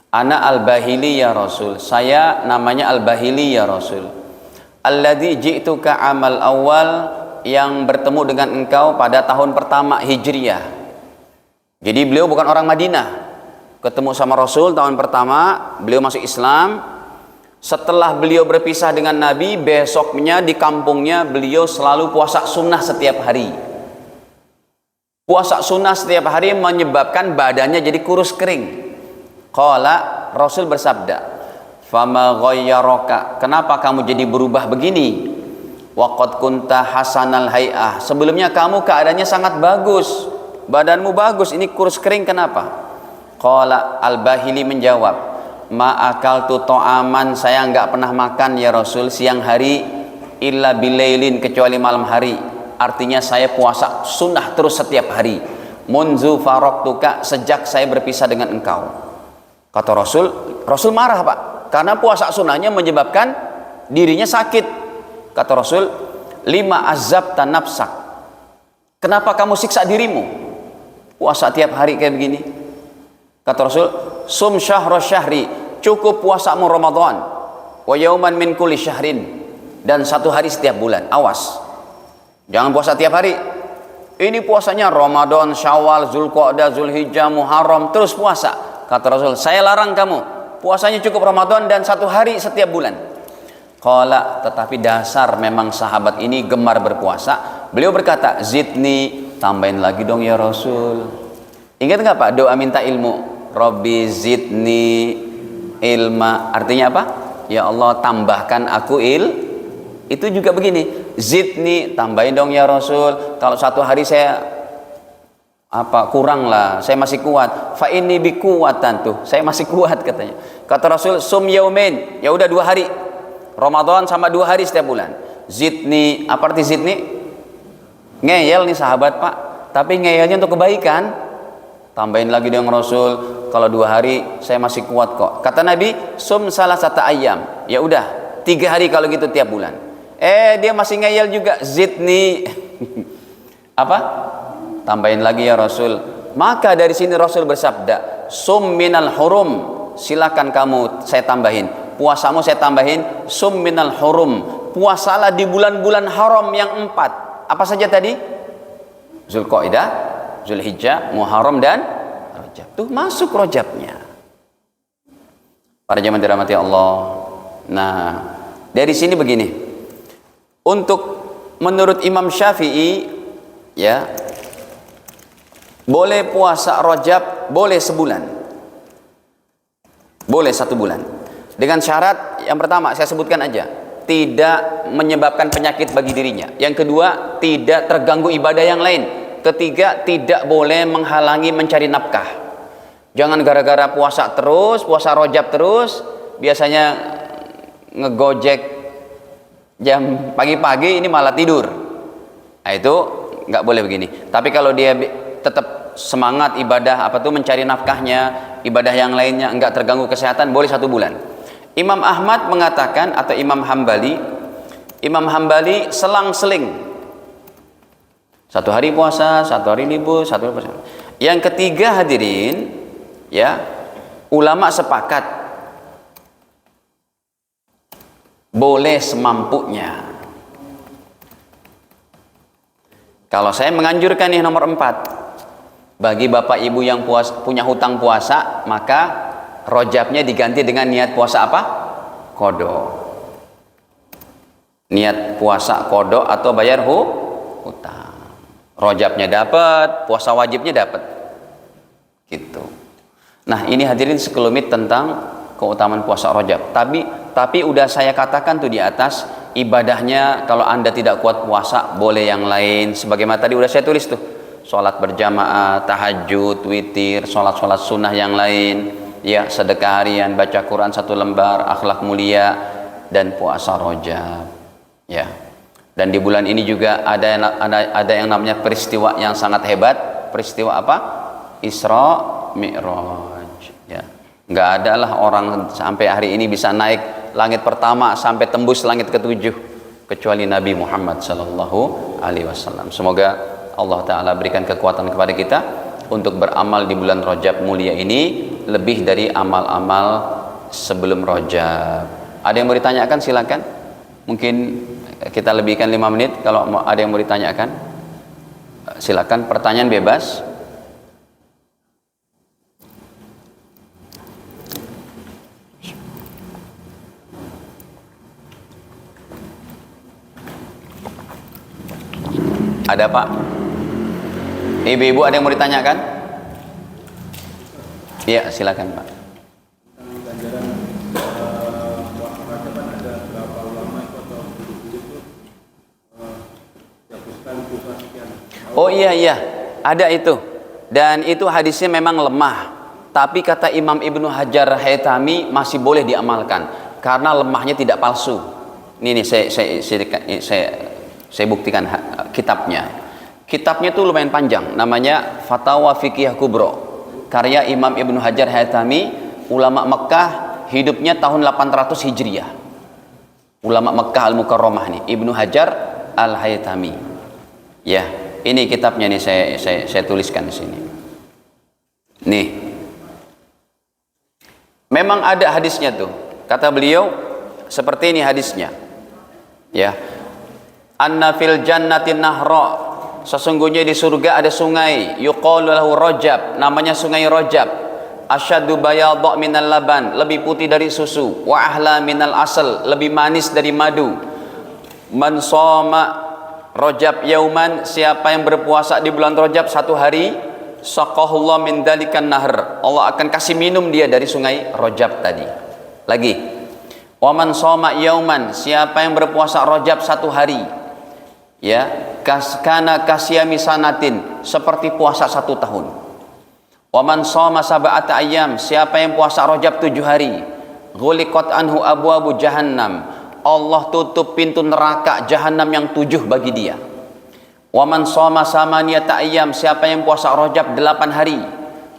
Ana Al-Bahili ya Rasul. Saya namanya Al-Bahili ya Rasul. Alladzi ji'tuka amal awal, yang bertemu dengan engkau pada tahun pertama Hijriah. Jadi beliau bukan orang Madinah. Ketemu sama Rasul tahun pertama, beliau masuk Islam. Setelah beliau berpisah dengan Nabi, besoknya di kampungnya beliau selalu puasa sunnah setiap hari. Puasa sunnah setiap hari menyebabkan badannya jadi kurus kering. Qala, Rasul bersabda, fama ghayyaraka, kenapa kamu jadi berubah begini? Waqad kunta hasanal hay'ah, sebelumnya kamu keadaannya sangat bagus, badanmu bagus, ini kurus kering kenapa? Qala, Al-Bahili menjawab, ma'akaltu to'aman, saya enggak pernah makan ya Rasul siang hari, illa bilailin, kecuali malam hari. Artinya saya puasa sunnah terus setiap hari. Munzu faraqtuka, sejak saya berpisah dengan engkau. Kata Rasul, Rasul marah Pak, karena puasa sunnahnya menyebabkan dirinya sakit. Kata Rasul, lima azabta nafsak, kenapa kamu siksa dirimu puasa tiap hari kayak begini? Kata Rasul, sum syahra syahri, cukup puasamu Ramadan, wa yauman min kulli syahrin, dan 1 hari setiap bulan. Awas, jangan puasa tiap hari. Ini puasanya Ramadan, Syawal, Zulqa'dah, Zulhijjah, Muharram, terus puasa. Kata Rasul, saya larang kamu, puasanya cukup Ramadan dan 1 hari setiap bulan. Qala, tetapi dasar memang sahabat ini gemar berpuasa. Beliau berkata, zidni, tambahin lagi dong ya Rasul. Ingat nggak Pak doa minta ilmu? Robbi zidni ilma. Artinya apa? Ya Allah tambahkan aku Itu juga begini. Zidni, tambahin dong ya Rasul. Kalau satu hari saya kurang lah, saya masih kuat. Fa inni bi kuwatan, tuh saya masih kuat katanya. Kata Rasul, sum yaumin, ya udah 2 hari. Ramadan sama 2 hari setiap bulan. Zidni, apa arti zidni? Ngeyel nih sahabat Pak, tapi ngeyelnya untuk kebaikan. Tambahin lagi dong Rasul, kalau 2 hari saya masih kuat kok. Kata Nabi, sum salah satu ayam, ya udah 3 hari kalau gitu tiap bulan. Dia masih ngeyel juga, zidni. Apa? Tambahin lagi ya Rasul. Maka dari sini Rasul bersabda, sum minal hurum, silakan kamu saya tambahin. Puasamu saya tambahin, sum minal hurum. Puasalah di bulan-bulan haram yang 4. Apa saja tadi? Zulqa'dah, Zulhijjah, Muharram dan Rajab. Tuh masuk Rajabnya. Para jemaah dirahmati Allah. Nah, dari sini begini. Untuk menurut Imam Syafi'i, ya, boleh puasa Rajab, boleh sebulan, boleh 1 bulan, dengan syarat yang pertama saya sebutkan aja, tidak menyebabkan penyakit bagi dirinya. Yang kedua, tidak terganggu ibadah yang lain. Ketiga, tidak boleh menghalangi mencari nafkah. Jangan gara-gara puasa terus, puasa Rajab terus, biasanya ngegojek jam pagi-pagi, ini malah tidur. Nah, itu nggak boleh begini. Tapi kalau dia tetap semangat ibadah mencari nafkahnya, ibadah yang lainnya enggak terganggu kesehatan, boleh 1 bulan. Imam Ahmad mengatakan, atau Imam Hambali selang-seling, 1 hari puasa, 1 hari libur, 1 hari puasa. Yang ketiga hadirin, ya, ulama sepakat boleh semampunya. Kalau saya menganjurkan nih nomor 4, bagi bapak ibu yang punya hutang puasa, maka Rajabnya diganti dengan niat puasa apa? Qadha. Niat puasa qadha atau bayar hutang. Rajabnya dapat, puasa wajibnya dapat. Gitu. Nah, ini hadirin sekelumit tentang keutamaan puasa Rajab. Tapi udah saya katakan tuh di atas, ibadahnya kalau Anda tidak kuat puasa, boleh yang lain. Sebagaimana tadi udah saya tulis tuh. Sholat berjamaah, tahajud, witir, sholat sunnah yang lain, ya, sedekah harian, baca Quran 1 lembar, akhlak mulia, dan puasa Rajab, ya. Dan di bulan ini juga ada yang namanya peristiwa yang sangat hebat. Peristiwa apa? Isra Mi'raj, ya. Nggak ada lah orang sampai hari ini bisa naik langit pertama sampai tembus langit ke-7 kecuali Nabi Muhammad sallallahu alaihi wasallam. Semoga Allah Ta'ala berikan kekuatan kepada kita untuk beramal di bulan Rajab mulia ini lebih dari amal-amal sebelum Rajab. Ada yang mau ditanyakan silakan. Mungkin kita lebihkan 5 menit. Kalau ada yang mau ditanyakan silakan, pertanyaan bebas. Ada Pak? Ibu-ibu ada yang mau ditanyakan? Iya, silakan Pak. Oh iya, ada itu. Dan itu hadisnya memang lemah. Tapi kata Imam Ibnu Hajar Haytami masih boleh diamalkan karena lemahnya tidak palsu. Ini saya buktikan kitabnya. Kitabnya itu lumayan panjang, namanya Fatawa Fiqih Kubro, karya Imam Ibnu Hajar Haytami, ulama Mekah, hidupnya tahun 800 Hijriah. Ulama Mekah Al-Mukarramah nih, Ibnu Hajar Al-Haytami. Ya, ini kitabnya nih saya tuliskan di sini. Nih. Memang ada hadisnya tuh. Kata beliau seperti ini hadisnya. Ya. Anna fil jannati nahra, sesungguhnya di surga ada sungai, yuqalu lahu Rajab, namanya sungai Rajab. Asyaddu bayadha minal laban, lebih putih dari susu, wa ahla minal asal, lebih manis dari madu. Man shoma Rajab yauman, siapa yang berpuasa di bulan Rajab 1 hari, saqahullah min dalikan nahr, Allah akan kasih minum dia dari sungai Rajab tadi. Lagi, waman shoma yauman, siapa yang berpuasa Rajab satu hari, ya, kana kasyami sanatin, seperti puasa 1 tahun. Waman shoma sab'ata ayyam, siapa yang puasa Rajab 7 hari, ghuliqat anhu abwabu jahannam, Allah tutup pintu neraka Jahannam yang 7 bagi dia. Waman shoma samaniyata ayyam, siapa yang puasa Rajab 8 hari,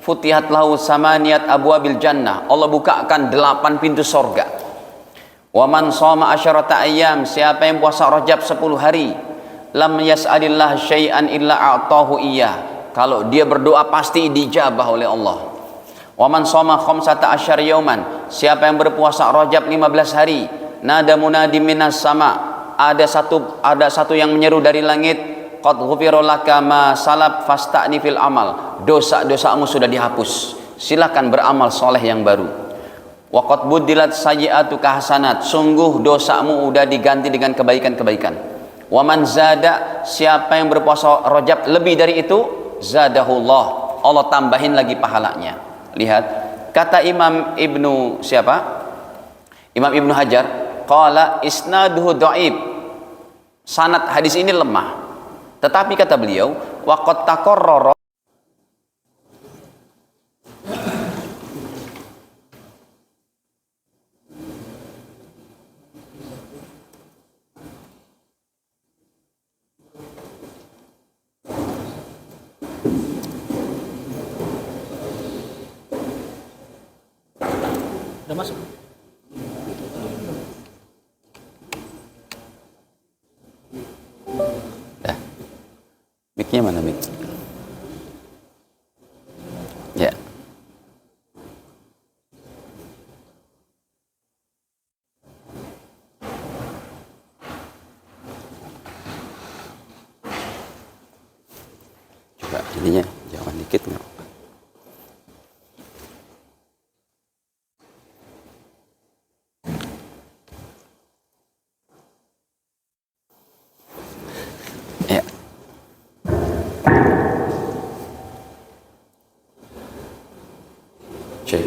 futihat lahu samaniyat abwabil jannah, Allah bukakan 8 pintu sorga. Waman shoma asyarata ayyam, siapa yang puasa Rajab 10 hari, lam yas'alillah syai'an illa a'tahu iyyah, kalau dia berdoa pasti dijabah oleh Allah. Waman shoma khamsata asyar yauman, siapa yang berpuasa Rajab 15 hari, nada munadi minas sama, ada satu yang menyeru dari langit, qad ghufira laka ma salab fasta'ni fil amal, dosa-dosamu sudah dihapus, silakan beramal soleh yang baru. Wa qad budilat sayyi'atu hasanat, sungguh dosamu udah diganti dengan kebaikan-kebaikan. Wa man zada, siapa yang berpuasa Rajab lebih dari itu, zadahullah, Allah tambahin lagi pahalanya. Lihat kata Imam Ibnu Imam Ibnu Hajar, qala isnaduhu dhaif, sanad hadis ini lemah. Tetapi kata beliau, waqad taqarrara, udah masuk. Mic-nya mana mic? Ya. Coba ininya jangan dikit nggak? Ya. Cek.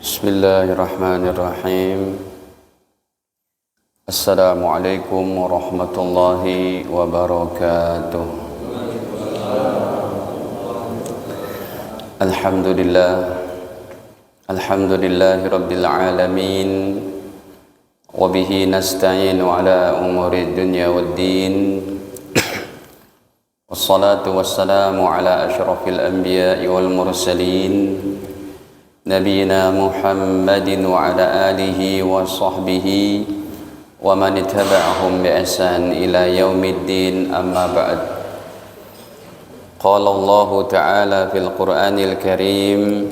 Bismillahirrahmanirrahim. Assalamualaikum warahmatullahi wabarakatuh. Alhamdulillahi rabbil alamin. Wabihi nasta'inu ala umuri dunya waddin. Wassalatu wassalamu ala ashrafil anbiya'i wal mursalin, nabiyina Muhammadin wa ala alihi wa sahbihi wa man ittaba'ahum bi ihsan ila yaumiddin, amma ba'd. Qala Allah ta'ala fil Qur'anil Karim,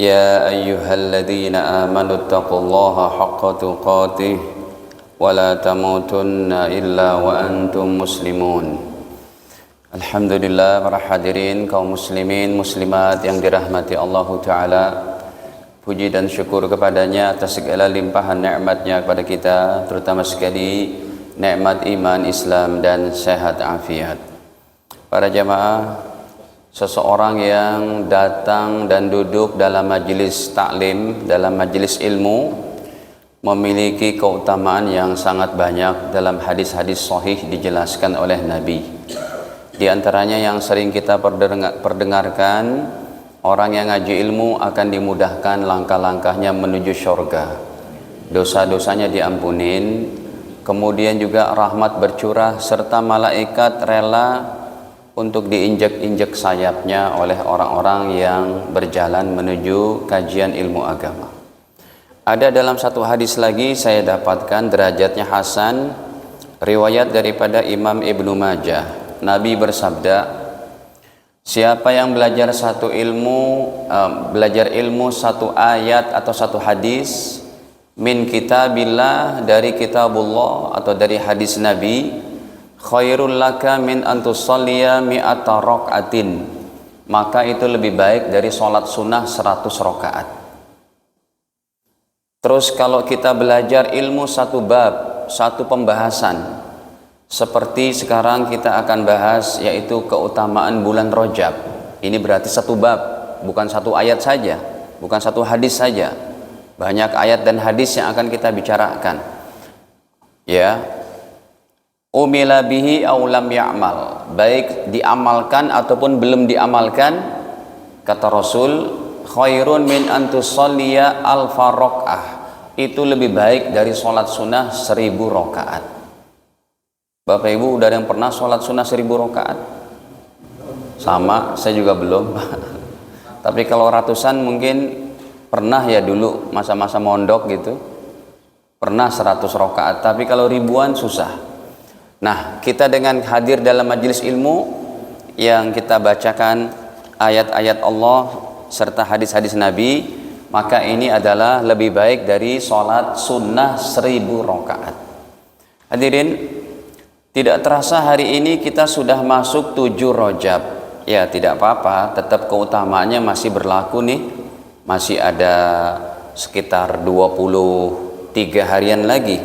ya ayyuhalladzina amanu taqullaha haqqa tuqatih wa la tamutunna illa wa antum muslimun. Alhamdulillah, para hadirin kaum muslimin muslimat yang dirahmati Allah Ta'ala, puji dan syukur kepadanya atas segala limpahan nikmatnya kepada kita, terutama sekali nikmat iman, Islam dan sehat afiat. Para jamaah, seseorang yang datang dan duduk dalam majelis taklim, dalam majelis ilmu, memiliki keutamaan yang sangat banyak. Dalam hadis-hadis sahih dijelaskan oleh Nabi. Di antaranya yang sering kita perdengarkan, orang yang ngaji ilmu akan dimudahkan langkah-langkahnya menuju syurga, dosa-dosanya diampunin, kemudian juga rahmat bercurah, serta malaikat rela untuk diinjak-injak sayapnya oleh orang-orang yang berjalan menuju kajian ilmu agama. Ada dalam satu hadis lagi saya dapatkan derajatnya hasan, riwayat daripada Imam Ibnu Majah. Nabi bersabda, siapa yang belajar ilmu satu ayat atau satu hadis min kitabillah, dari kitabullah atau dari hadis Nabi, khairul laka min antusalliya mi'ata raka'atin, maka itu lebih baik dari sholat sunnah 100 rakaat. Terus kalau kita belajar ilmu satu bab, satu pembahasan, seperti sekarang kita akan bahas yaitu keutamaan bulan Rajab. Ini berarti satu bab, bukan satu ayat saja, bukan satu hadis saja. Banyak ayat dan hadis yang akan kita bicarakan. Ya. Umila bihi aw lam ya'mal, baik diamalkan ataupun belum diamalkan, kata Rasul, khairun min an tusalliya alfa rakaah, itu lebih baik dari sholat sunnah 1000 rakaat. Bapak Ibu udah ada yang pernah sholat sunnah 1000 rakaat? Sama, saya juga belum. Tapi kalau ratusan mungkin pernah ya dulu masa-masa mondok gitu, pernah 100 rakaat. Tapi kalau ribuan susah. Nah, kita dengan hadir dalam majelis ilmu yang kita bacakan ayat-ayat Allah serta hadis-hadis Nabi, maka ini adalah lebih baik dari sholat sunnah 1000 rakaat. Hadirin, tidak terasa hari ini kita sudah masuk 7 Rajab. Ya tidak apa-apa, tetap keutamaannya masih berlaku nih. Masih ada sekitar 23 harian lagi.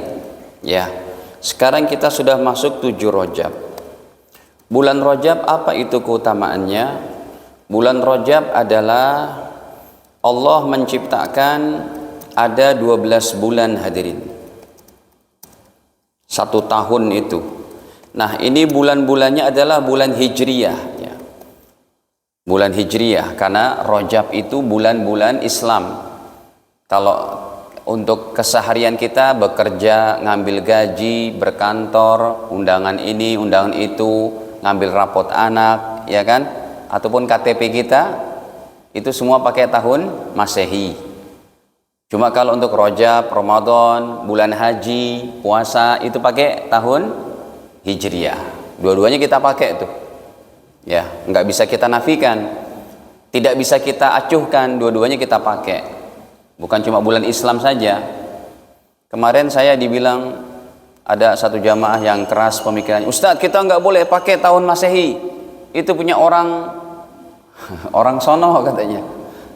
Ya, sekarang kita sudah masuk 7 Rajab. Bulan Rajab apa itu keutamaannya? Bulan Rajab adalah Allah menciptakan ada 12 bulan, hadirin. 1 tahun itu. Nah, ini bulan-bulannya adalah bulan Hijriyah ya. Bulan Hijriyah, karena Rajab itu bulan-bulan Islam. Kalau untuk keseharian kita bekerja, ngambil gaji, berkantor, undangan ini, undangan itu, ngambil rapot anak, ya kan? Ataupun KTP kita, itu semua pakai tahun Masehi. Cuma kalau untuk Rajab, Ramadan, bulan haji, puasa, itu pakai tahun Hijriyah. Dua-duanya kita pakai tuh. Ya, nggak bisa kita nafikan, tidak bisa kita acuhkan, dua-duanya kita pakai. Bukan cuma bulan Islam saja. Kemarin saya dibilang ada satu jamaah yang keras pemikirannya, Ustadz kita nggak boleh pakai tahun Masehi, itu punya orang sono katanya.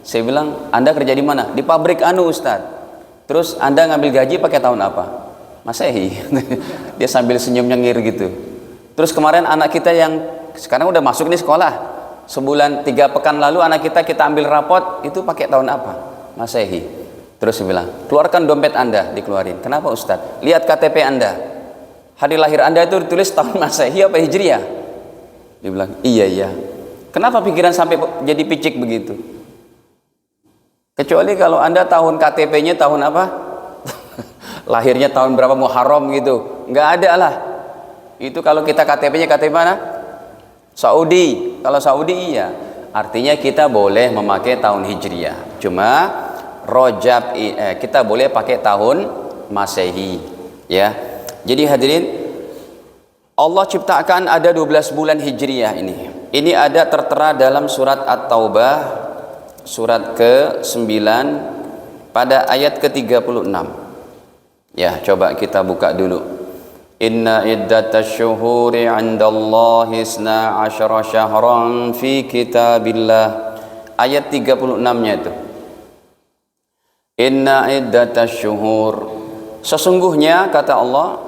Saya bilang, Anda kerja di mana? Di pabrik anu Ustadz. Terus Anda ngambil gaji pakai tahun apa? Masehi. Dia sambil senyum nyengir gitu. Terus kemarin anak kita yang sekarang udah masuk nih sekolah, sebulan 3 pekan lalu anak kita ambil rapot, itu pakai tahun apa? Masehi. Terus dia bilang, keluarkan dompet Anda. Dikeluarin. Kenapa Ustadz? Lihat KTP Anda, hari lahir Anda itu ditulis tahun Masehi apa Hijriyah? Dia bilang, iya. Kenapa pikiran sampai jadi picik begitu? Kecuali kalau Anda tahun KTP-nya tahun apa? Lahirnya tahun berapa, Muharram gitu. Nggak ada lah. Itu kalau kita KTP-nya KTP mana? Saudi. Kalau Saudi iya. Artinya kita boleh memakai tahun Hijriyah. Cuma Rajab kita boleh pakai tahun Masehi. Ya. Jadi hadirin, Allah ciptakan ada 12 bulan Hijriyah ini. Ini ada tertera dalam surat At-Taubah, surat ke-9 pada ayat ke-36. Ya, coba kita buka dulu. Inna iddatash syuhuri 'indallahi 12 syahran fi kitabillah. Ayat 36-nya itu. Inna iddatash syuhur, sesungguhnya kata Allah,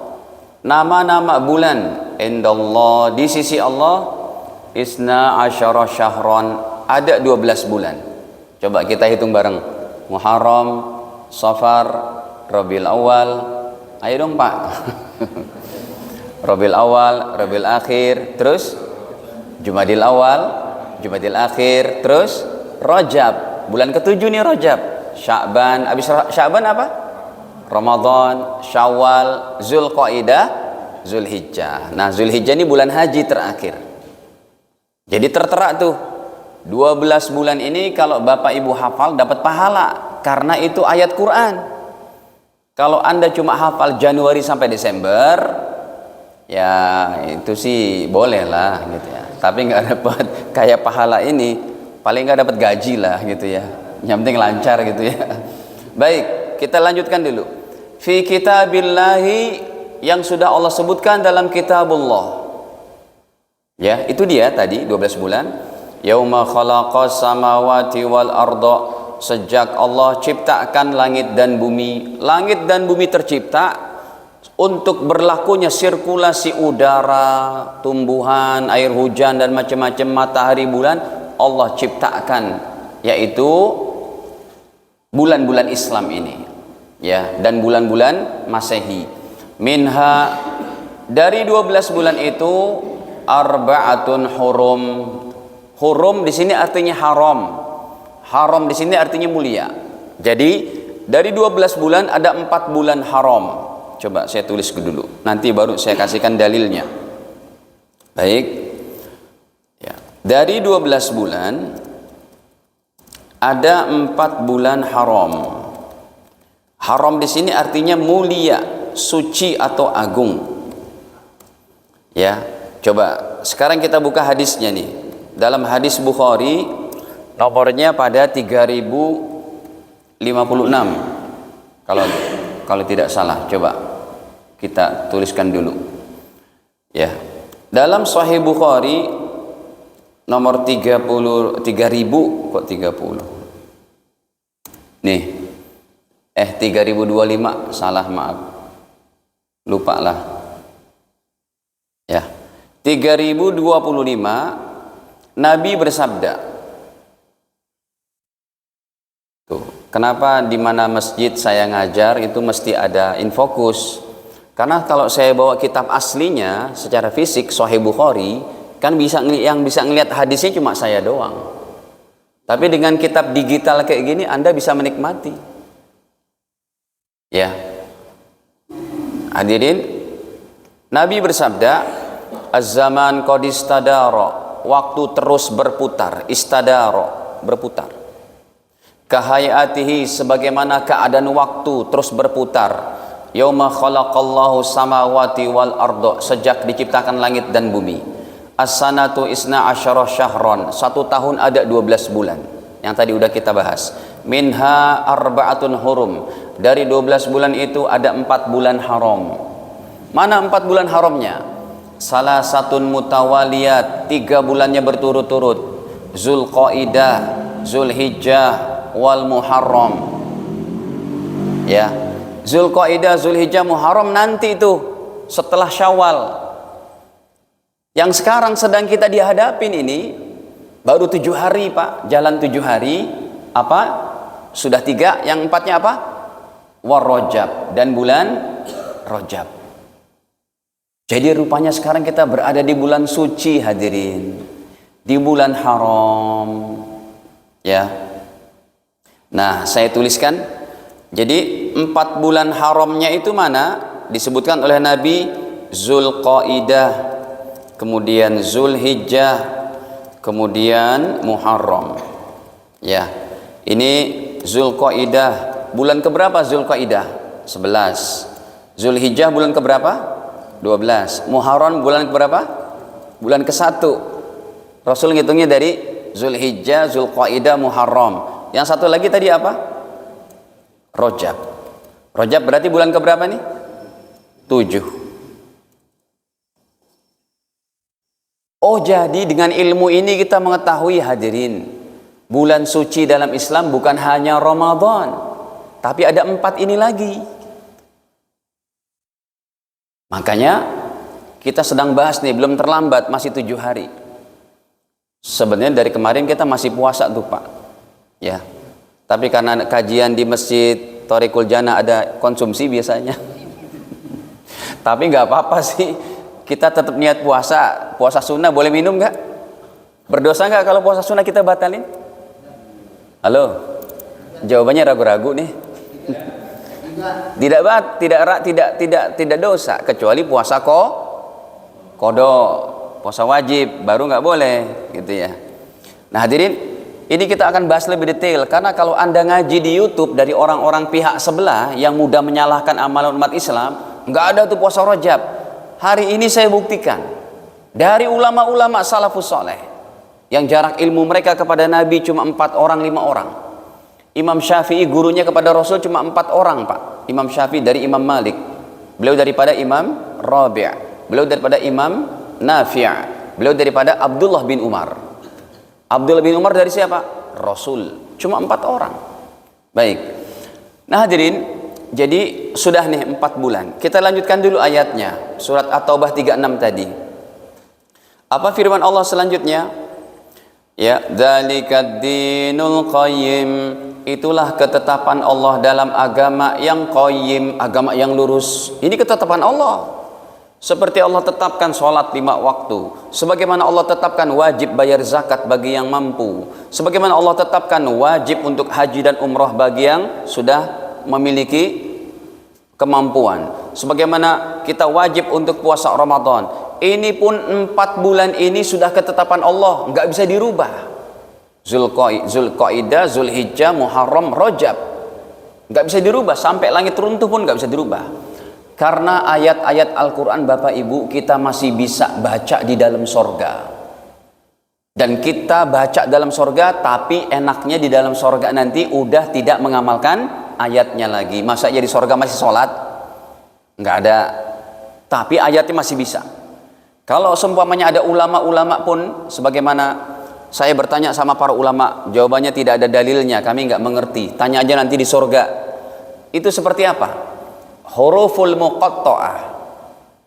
nama-nama bulan indallah, di sisi Allah, 12 syahran, ada 12 bulan. Coba kita hitung bareng. Muharram, Safar, Rabiul Awal. Ayo dong Pak. Rabiul Awal, Rabiul Akhir, terus Jumadil Awal, Jumadil Akhir, terus Rajab. Bulan ke-7 nih Rajab. Sya'ban, habis Sya'ban apa? Ramadan, Syawal, Zulqaidah, Zulhijjah. Nah, Zulhijjah ini bulan haji terakhir. Jadi tertera tuh 12 bulan ini kalau Bapak Ibu hafal dapat pahala, karena itu ayat Quran. Kalau Anda cuma hafal Januari sampai Desember, ya itu sih boleh lah gitu ya. Tapi nggak dapat kayak pahala ini, paling nggak dapat gaji lah gitu ya. Yang penting lancar gitu ya. Baik, kita lanjutkan dulu. Fi kitabillahi, yang sudah Allah sebutkan dalam kitabullah. Ya, itu dia tadi 12 bulan. Yauma khalaqas samawati wal arda, sejak Allah ciptakan langit dan bumi. Langit dan bumi tercipta untuk berlakunya sirkulasi udara, tumbuhan, air hujan dan macam-macam, matahari, bulan, Allah ciptakan, yaitu bulan-bulan Islam ini, ya, dan bulan-bulan Masehi. Minha, dari 12 bulan itu, arba'atun hurum. Hurum di sini artinya haram. Haram di sini artinya mulia. Jadi dari 12 bulan ada 4 bulan haram. Coba saya tulis dulu, nanti baru saya kasihkan dalilnya. Baik. Ya. Dari 12 bulan ada 4 bulan haram. Haram di sini artinya mulia, suci atau agung. Ya, coba sekarang kita buka hadisnya nih. Dalam hadis Bukhari nomornya pada 3056. Kalau tidak salah, coba kita tuliskan dulu. Ya. Dalam Sahih Bukhari nomor 30.000 kok 30. Nih. 3025, salah, maaf. Lupa lah. Ya. 3025 Nabi bersabda. Tuh, kenapa di mana masjid saya ngajar itu mesti ada infokus? Karena kalau saya bawa kitab aslinya secara fisik Sahih Bukhari, kan yang bisa ngelihat hadisnya cuma saya doang. Tapi dengan kitab digital kayak gini Anda bisa menikmati. Ya. Hadirin, Nabi bersabda, "Az-zaman qad istadara." Waktu terus berputar, istadara, berputar. Kahayatihi, sebagaimana keadaan waktu terus berputar. Yauma khalaqallahu samawati wal ardo, sejak diciptakan langit dan bumi. As-sanatu isna asyara syahron, 1 tahun ada 12 bulan. Yang tadi udah kita bahas. Minha arba'atun hurum, dari 12 bulan itu ada 4 bulan haram. Mana 4 bulan haramnya? Salah satun mutawaliyat, 3 bulannya berturut-turut. Zulqaidah, Zulhijjah, wal Muharram. Ya, Zulqaidah, Zulhijjah, Muharram nanti itu setelah Syawal. Yang sekarang sedang kita dihadapin ini baru 7 hari, Pak. Jalan 7 hari. Apa? Sudah 3. Yang 4-nya apa? War Rajab, dan bulan Rajab. Jadi rupanya sekarang kita berada di bulan suci, hadirin. Di bulan haram. Ya. Nah, saya tuliskan. Jadi 4 bulan haramnya itu mana? Disebutkan oleh Nabi, Zulqaidah, kemudian Zulhijjah, kemudian Muharram. Ya. Ini Zulqaidah. Bulan keberapa Zulqaidah? 11. Zulhijjah bulan keberapa? 12. Muharram bulan berapa? Bulan ke-1. Rasul ngitungnya dari Zulhijjah, Zulqaidah, Muharram. Yang satu lagi tadi apa? Rajab. Rajab berarti bulan keberapa nih? 7. Oh, jadi dengan ilmu ini kita mengetahui, hadirin, bulan suci dalam Islam bukan hanya Ramadan, tapi ada 4 ini lagi. Makanya kita sedang bahas nih, belum terlambat, masih 7 hari. Sebenarnya dari kemarin kita masih puasa tuh, Pak. Ya. Tapi karena kajian di Masjid Thoriqul Jannah ada konsumsi biasanya. Tapi nggak apa-apa sih. Kita tetap niat puasa. Puasa sunnah boleh minum nggak? Berdosa nggak kalau puasa sunnah kita batalin? Halo? Jawabannya ragu-ragu nih. Tidak dosa, kecuali puasa qada, puasa wajib baru nggak boleh, gitu ya. Nah, hadirin, ini kita akan bahas lebih detail, karena kalau Anda ngaji di YouTube dari orang-orang pihak sebelah yang mudah menyalahkan amalan umat Islam, nggak ada tuh puasa Rajab. Hari ini saya buktikan dari ulama-ulama salafus saleh yang jarak ilmu mereka kepada Nabi cuma 4 orang, 5 orang. Imam Syafi'i gurunya kepada Rasul cuma 4 orang, Pak. Imam Syafi'i dari Imam Malik, beliau daripada Imam Rabi', beliau daripada Imam Nafi', beliau daripada Abdullah bin Umar. Abdullah bin Umar dari siapa? Rasul. Cuma 4 orang. Baik. Nah hadirin, jadi sudah nih 4 bulan. Kita lanjutkan dulu ayatnya. Surat At-Taubah 36 tadi. Apa firman Allah selanjutnya? Ya, dzalikad dinul qayyim. Itulah ketetapan Allah dalam agama yang qayyim, agama yang lurus. Ini ketetapan Allah. Seperti Allah tetapkan sholat 5 waktu, sebagaimana Allah tetapkan wajib bayar zakat bagi yang mampu, sebagaimana Allah tetapkan wajib untuk haji dan umrah bagi yang sudah memiliki kemampuan, sebagaimana kita wajib untuk puasa Ramadan. Ini pun 4 bulan ini sudah ketetapan Allah, nggak bisa dirubah. Zulqaidah, Zulhijjah, Muharram, Rajab, nggak bisa dirubah, sampai langit runtuh pun nggak bisa dirubah. Karena ayat-ayat Al-Quran Bapak Ibu kita masih bisa baca di dalam sorga. Dan kita baca dalam sorga, tapi enaknya di dalam sorga nanti udah tidak mengamalkan ayatnya lagi. Masa jadi sorga masih sholat? Nggak ada. Tapi ayatnya masih bisa. Kalau seumpamanya ada ulama-ulama pun, sebagaimana saya bertanya sama para ulama, jawabannya tidak ada dalilnya, kami nggak mengerti. Tanya aja nanti di sorga. Itu seperti apa? Huruful muqatta'ah,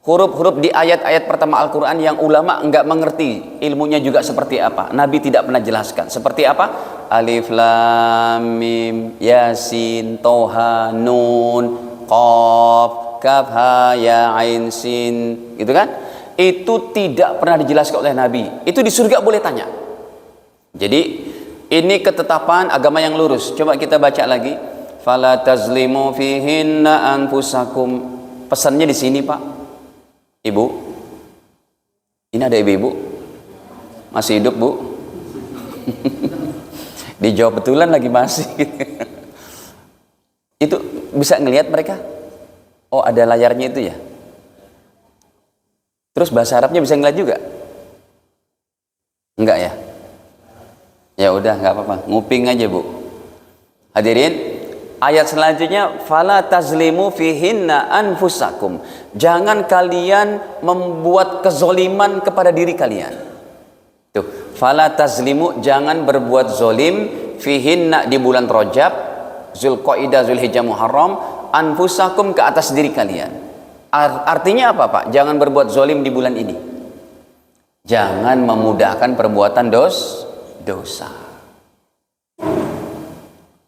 huruf-huruf di ayat-ayat pertama Al-Quran yang ulama enggak mengerti ilmunya juga seperti apa, Nabi tidak pernah jelaskan. Seperti apa? Alif lam mim yasin toha nun qaf kaf ha ya ain sin, gitu kan? Itu tidak pernah dijelaskan oleh Nabi. Itu di surga boleh tanya. Jadi ini ketetapan agama yang lurus. Coba kita baca lagi. Fala tazlimu fihinna anfusakum. Pesannya di sini, Pak. Ibu. Ini ada ibu-ibu. Masih hidup, Bu? Dijawab betulan lagi masih. Itu bisa ngelihat mereka? Oh, ada layarnya itu ya. Terus bahasa Arabnya bisa ngeliat juga? Enggak ya? Ya udah, nggak apa-apa. Nguping aja, Bu. Hadirin, ayat selanjutnya, fala tazlimu fihinna anfusakum. Jangan kalian membuat kezoliman kepada diri kalian. Tuh, fala tazlimu, jangan berbuat zolim fihinna di bulan Rajab, Zulqaidah, Zulhijjah, Muharram, anfusakum ke atas diri kalian. Artinya apa, Pak? Jangan berbuat zolim di bulan ini. Jangan memudahkan perbuatan dosa.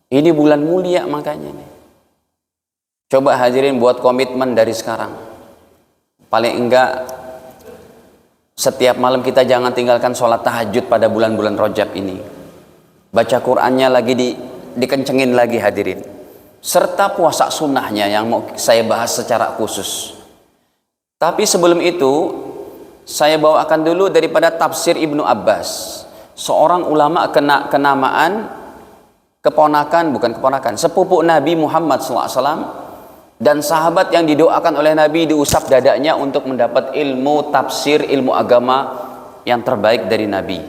Ini bulan mulia makanya nih. Coba hadirin buat komitmen dari sekarang. Paling enggak setiap malam kita jangan tinggalkan sholat tahajud pada bulan-bulan Rajab ini. Baca Qur'annya lagi dikencengin lagi hadirin. Serta puasa sunnahnya yang mau saya bahas secara khusus. Tapi sebelum itu saya bawakan dulu daripada tafsir Ibnu Abbas, seorang ulama kenamaan sepupu Nabi Muhammad SAW dan sahabat yang didoakan oleh Nabi diusap dadanya untuk mendapat ilmu tafsir, ilmu agama yang terbaik dari Nabi.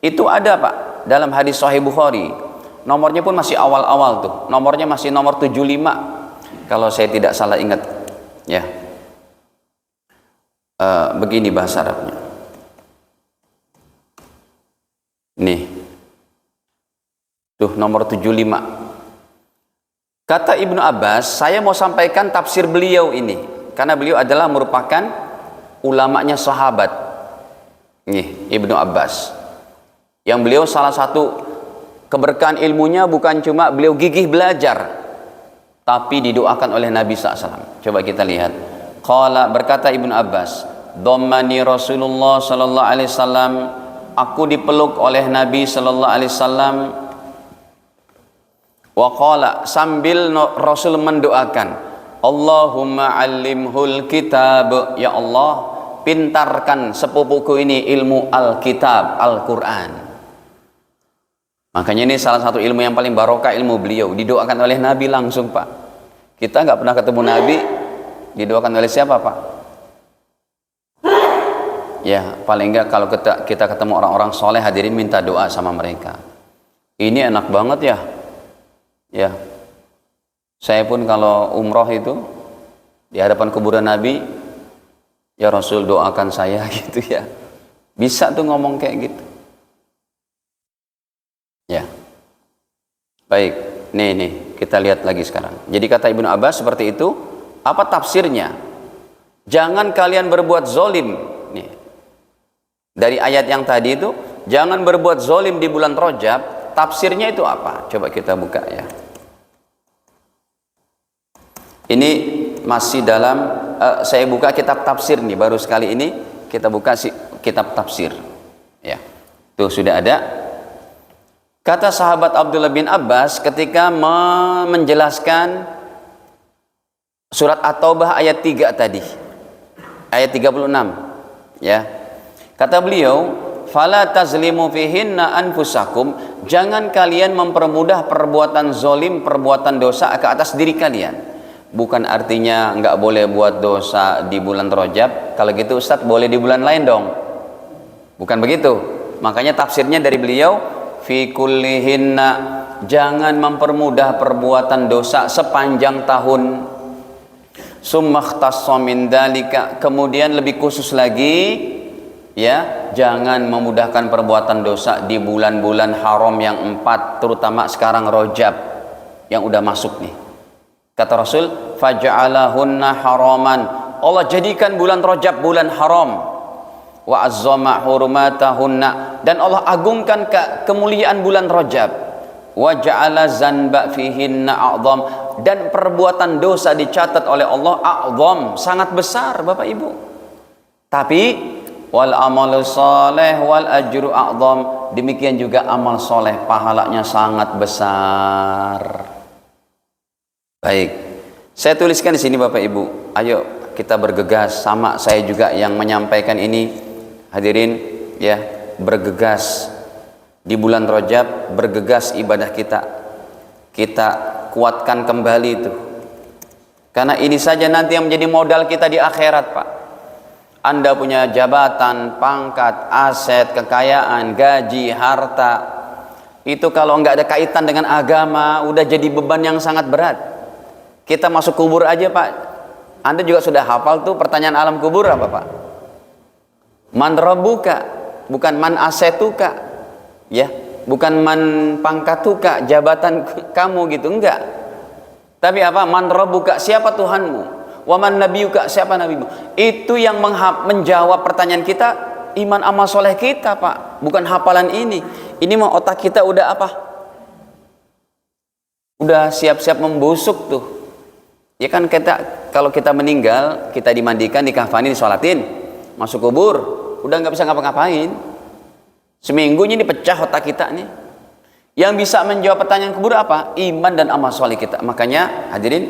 Itu ada, Pak, dalam hadis Sahih Bukhari. Nomornya pun masih awal-awal tuh. Nomornya masih nomor 75 kalau saya tidak salah ingat. Ya. Begini bahasa Arabnya. Nih. Tuh nomor 75. Kata Ibnu Abbas, saya mau sampaikan tafsir beliau ini karena beliau adalah merupakan ulamanya sahabat. Nih, Ibnu Abbas. Yang beliau salah satu keberkahan ilmunya bukan cuma beliau gigih belajar, tapi didoakan oleh Nabi SAW. Coba kita lihat. Qala, berkata Ibnu Abbas, dhammani Rasulullah sallallahu alaihi wasallam, aku dipeluk oleh Nabi sallallahu alaihi wasallam. Wa qala, sambil Rasul mendoakan, Allahumma allimhul kitab, ya Allah pintarkan sepupuku ini ilmu Alkitab, Al-Quran. Makanya ini salah satu ilmu yang paling barokah, ilmu beliau didoakan oleh Nabi langsung, Pak. Kita nggak pernah ketemu Nabi, didoakan oleh siapa, Pak? Ya paling enggak kalau kita ketemu orang-orang soleh, hadirin minta doa sama mereka. Ini enak banget ya. Ya, saya pun kalau umroh itu di hadapan kuburan Nabi, ya Rasul doakan saya gitu ya. Bisa tuh ngomong kayak gitu. Ya, baik. Nih, kita lihat lagi sekarang. Jadi kata Ibnu Abbas seperti itu. Apa tafsirnya? Jangan kalian berbuat zolim. Nih, dari ayat yang tadi itu, jangan berbuat zolim di bulan Rajab. Tafsirnya itu apa? Coba kita buka ya. Ini masih dalam, saya buka kitab tafsir nih. Baru sekali ini kita buka kitab tafsir. Ya, tuh sudah ada. Kata sahabat Abdullah bin Abbas ketika menjelaskan surat At-Taubah ayat 3 tadi. Ayat 36. Ya. Kata beliau, "Fala tazlimu fihinna anfusakum." Jangan kalian mempermudah perbuatan zolim, perbuatan dosa ke atas diri kalian. Bukan artinya nggak boleh buat dosa di bulan Rajab. Kalau gitu Ustaz, boleh di bulan lain dong. Bukan begitu. Makanya tafsirnya dari beliau, fi kullihinna, jangan mempermudah perbuatan dosa sepanjang tahun. Summakhtassa min dalika, kemudian lebih khusus lagi ya, jangan memudahkan perbuatan dosa di bulan-bulan haram yang 4, terutama sekarang Rajab yang udah masuk nih. Kata Rasul, faja'alahunna haraman, Allah jadikan bulan Rajab bulan haram. Wa azzama hurumatahunna, dan Allah agungkan kemuliaan bulan Rajab. Wa ja'ala zanba fihinna a'zam, dan perbuatan dosa dicatat oleh Allah a'zam, sangat besar Bapak Ibu. Tapi wal amalu saleh wal ajru a'zam, demikian juga amal soleh pahalanya sangat besar. Baik, saya tuliskan di sini Bapak Ibu. Ayo kita bergegas, sama saya juga yang menyampaikan ini. Hadirin ya, bergegas di bulan Rajab, bergegas ibadah kita. Kita kuatkan kembali itu. Karena ini saja nanti yang menjadi modal kita di akhirat, Pak. Anda punya jabatan, pangkat, aset, kekayaan, gaji, harta. Itu kalau nggak ada kaitan dengan agama, udah jadi beban yang sangat berat. Kita masuk kubur aja, Pak. Anda juga sudah hafal tuh pertanyaan alam kubur apa, Pak? Man rabbuka, bukan man asetuka, ya, bukan man pangkatuka, jabatan kamu gitu, enggak. Tapi apa? Man rabbuka, siapa Tuhanmu? Wa man nabiyuka, siapa nabimu? Itu yang menjawab pertanyaan kita, iman amal soleh kita, Pak, bukan hafalan ini. Ini mah otak kita udah apa? Udah siap-siap membusuk tuh. Ya kan, kalau kita meninggal, kita dimandikan, dikafani, disolatin, masuk kubur, udah nggak bisa ngapa-ngapain. Seminggu ini pecah otak kita nih. Yang bisa menjawab pertanyaan kubur apa? Iman dan amal soleh kita. Makanya hadirin,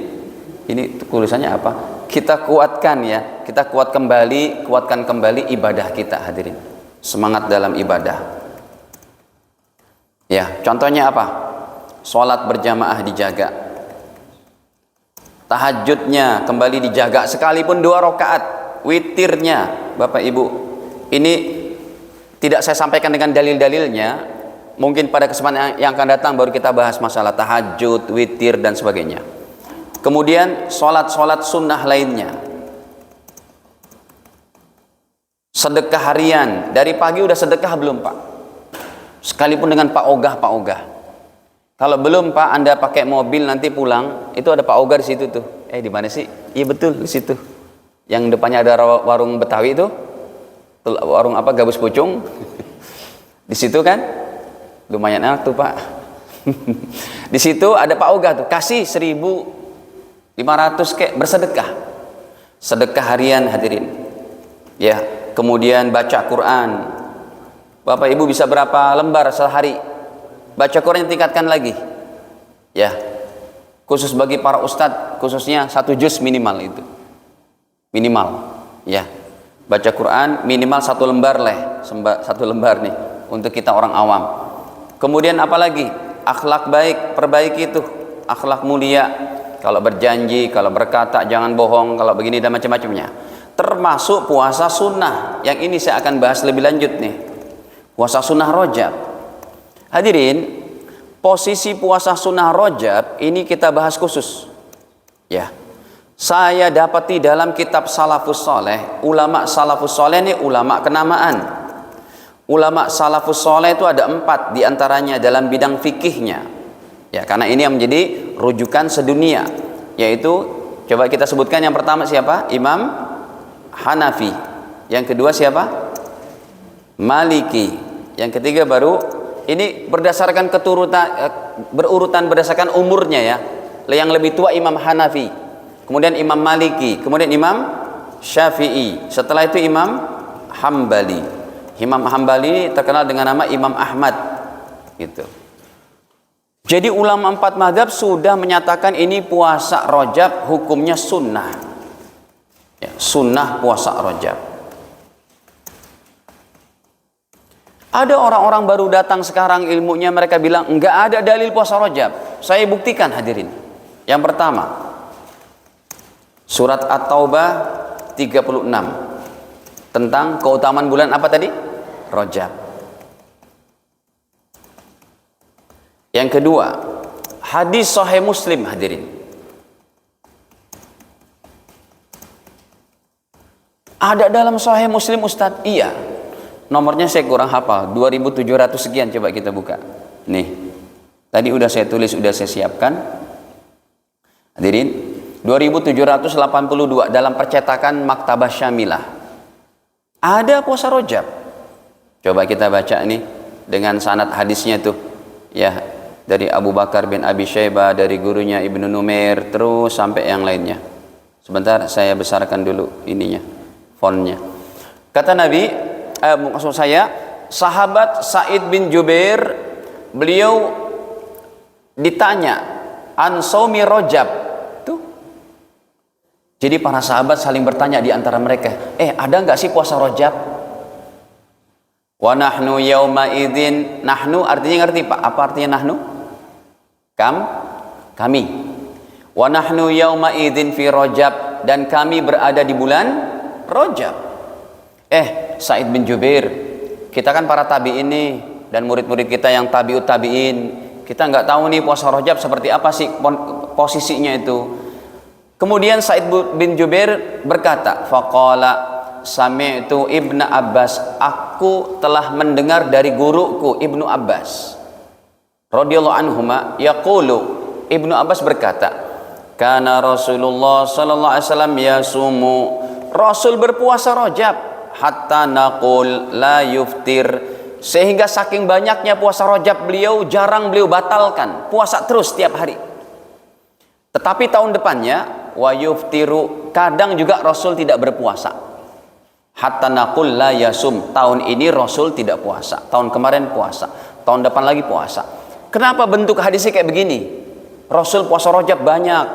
ini tulisannya apa? Kita kuatkan ya, kita kuatkan kembali ibadah kita hadirin. Semangat dalam ibadah. Ya, contohnya apa? Sholat berjamaah dijaga. Tahajudnya kembali dijaga, sekalipun 2 rakaat. Witirnya, Bapak Ibu, ini tidak saya sampaikan dengan dalil-dalilnya. Mungkin pada kesempatan yang akan datang baru kita bahas masalah tahajud, witir dan sebagainya. Kemudian sholat-sholat sunnah lainnya. Sedekah harian, dari pagi udah sedekah belum, Pak? Sekalipun dengan Pak Ogah. Kalau belum, Pak, Anda pakai mobil nanti pulang, itu ada Pak Ogah di situ tuh. Di mana sih? Iya betul, di situ. Yang depannya ada warung Betawi itu. Warung apa, gabus pucung. Di situ kan? Lumayan enak tuh, Pak. Di situ ada Pak Ogah tuh, kasih 1.500 kek bersedekah. Sedekah harian hadirin. Ya, kemudian baca Quran. Bapak Ibu bisa berapa lembar sehari? Baca Quran tingkatkan lagi. Ya. Khusus bagi para ustadz, khususnya 1 juz minimal itu. Minimal. Ya. Baca Quran minimal 1 lembar lah. 1 lembar nih untuk kita orang awam. Kemudian apalagi? Akhlak baik, perbaiki itu. Akhlak mulia. Kalau berjanji, kalau berkata jangan bohong, kalau begini dan macam-macamnya. Termasuk puasa sunnah. Yang ini saya akan bahas lebih lanjut nih. Puasa sunnah Rajab. Hadirin, posisi puasa sunnah Rajab ini kita bahas khusus. Ya. Saya dapati dalam kitab Salafus Saleh, ulama Salafus Saleh ini ulama kenamaan. Ulama Salafus Saleh itu ada 4 diantaranya dalam bidang fikihnya. Ya, karena ini yang menjadi rujukan sedunia, yaitu coba kita sebutkan yang pertama siapa? Imam Hanafi. Yang kedua siapa? Maliki. Yang ketiga baru ini berdasarkan keturutan berurutan berdasarkan umurnya ya. Yang lebih tua Imam Hanafi, kemudian Imam Maliki, kemudian Imam Syafi'i. Setelah itu Imam Hambali. Imam Hambali terkenal dengan nama Imam Ahmad gitu. Jadi ulama 4 mazhab sudah menyatakan ini puasa Rajab hukumnya sunnah ya, sunnah puasa Rajab. Ada orang-orang baru datang sekarang ilmunya, mereka bilang enggak ada dalil puasa Rajab. Saya buktikan hadirin. Yang pertama, surat At-Taubah 36 tentang keutamaan bulan apa tadi? Rajab. Yang kedua, hadis Sahih Muslim hadirin. Ada dalam Sahih Muslim Ustadz? Iya. Nomornya saya kurang hafal, 2700 sekian, coba kita buka. Nih. Tadi udah saya tulis, udah saya siapkan. Hadirin, 2782 dalam percetakan Maktabah Syamilah. Ada puasa Rajab. Coba kita baca nih dengan sanad hadisnya tuh. Ya, dari Abu Bakar bin Abi Syaibah, dari gurunya Ibnu Numair, terus sampai yang lainnya. Sebentar saya besarkan dulu ininya, fontnya. Kata Nabi, maksud saya sahabat Sa'id bin Jubair, beliau ditanya an shaumi Rajab. Tuh. Jadi para sahabat saling bertanya di antara mereka, ada nggak sih puasa Rajab? Wa nahnu yauma idzin, nahnu artinya ngerti Pak? Apa artinya nahnu? Kami. Wa nahnu yauma idzin fi Rajab, dan kami berada di bulan Rajab. Sa'id bin Jubair, kita kan para tabi'in nih, dan murid-murid kita yang tabi'ut tabi'in, kita nggak tahu nih puasa Rajab seperti apa sih posisinya itu. Kemudian Sa'id bin Jubair berkata, faqala sami'tu Ibnu Abbas, aku telah mendengar dari guruku Ibnu Abbas radhiyallahu anhuma yaqulu, Ibnu Abbas berkata, kana Rasulullah sallallahu alaihi wasallam yasumu, Rasul berpuasa Rajab hatta naqul la yuftir, sehingga saking banyaknya puasa Rajab beliau jarang beliau batalkan, puasa terus setiap hari. Tetapi tahun depannya wa yuftiru, kadang juga Rasul tidak berpuasa. Hatta naqul la yasum, tahun ini Rasul tidak puasa, tahun kemarin puasa, tahun depan lagi puasa. Kenapa bentuk hadisnya kayak begini? Rasul puasa Rajab banyak,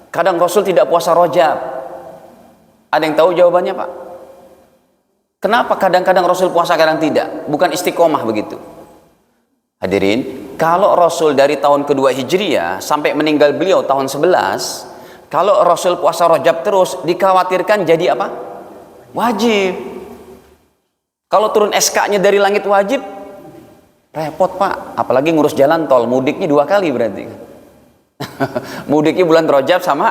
kadang Rasul tidak puasa Rajab. Ada yang tahu jawabannya Pak? Kenapa kadang-kadang Rasul puasa kadang tidak? Bukan istiqomah begitu. Hadirin, kalau Rasul dari tahun kedua Hijriah sampai meninggal beliau tahun 11, kalau Rasul puasa Rajab terus, dikhawatirkan jadi apa? Wajib. Kalau turun SK-nya dari langit wajib, repot Pak. Apalagi ngurus jalan tol, mudiknya 2 kali berarti. Mudiknya bulan Rajab sama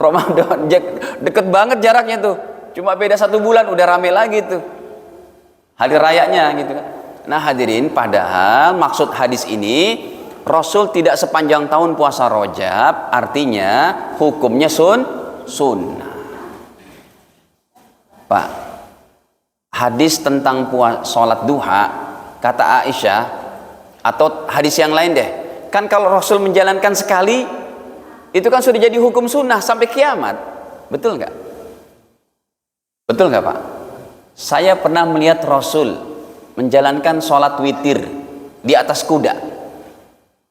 Ramadan, deket banget jaraknya tuh. Cuma beda 1 bulan udah rame lagi tuh hari rayanya gitu kan. Nah hadirin, padahal maksud hadis ini Rasul tidak sepanjang tahun puasa Rajab, artinya hukumnya sunnah. Pak, hadis tentang sholat duha, kata Aisyah, atau hadis yang lain deh, kan kalau Rasul menjalankan sekali itu kan sudah jadi hukum sunnah sampai kiamat. Betul nggak? Betul nggak Pak? Saya pernah melihat Rasul menjalankan sholat witir di atas kuda.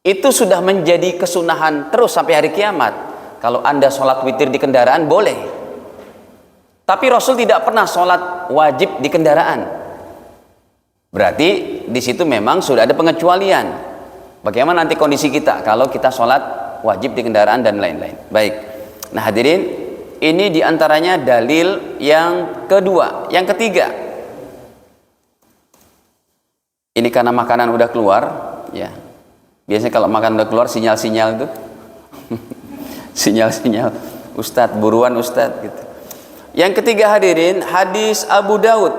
Itu sudah menjadi kesunahan terus sampai hari kiamat. Kalau Anda sholat witir di kendaraan boleh, tapi Rasul tidak pernah sholat wajib di kendaraan. Berarti di situ memang sudah ada pengecualian. Bagaimana nanti kondisi kita kalau kita sholat wajib di kendaraan dan lain-lain. Baik. Nah hadirin, ini diantaranya dalil yang kedua. Yang ketiga, ini karena makanan udah keluar, ya. Biasanya kalau makan udah keluar sinyal-sinyal tuh, sinyal-sinyal, Ustadz buruan Ustadz gitu. Yang ketiga hadirin, hadis Abu Daud.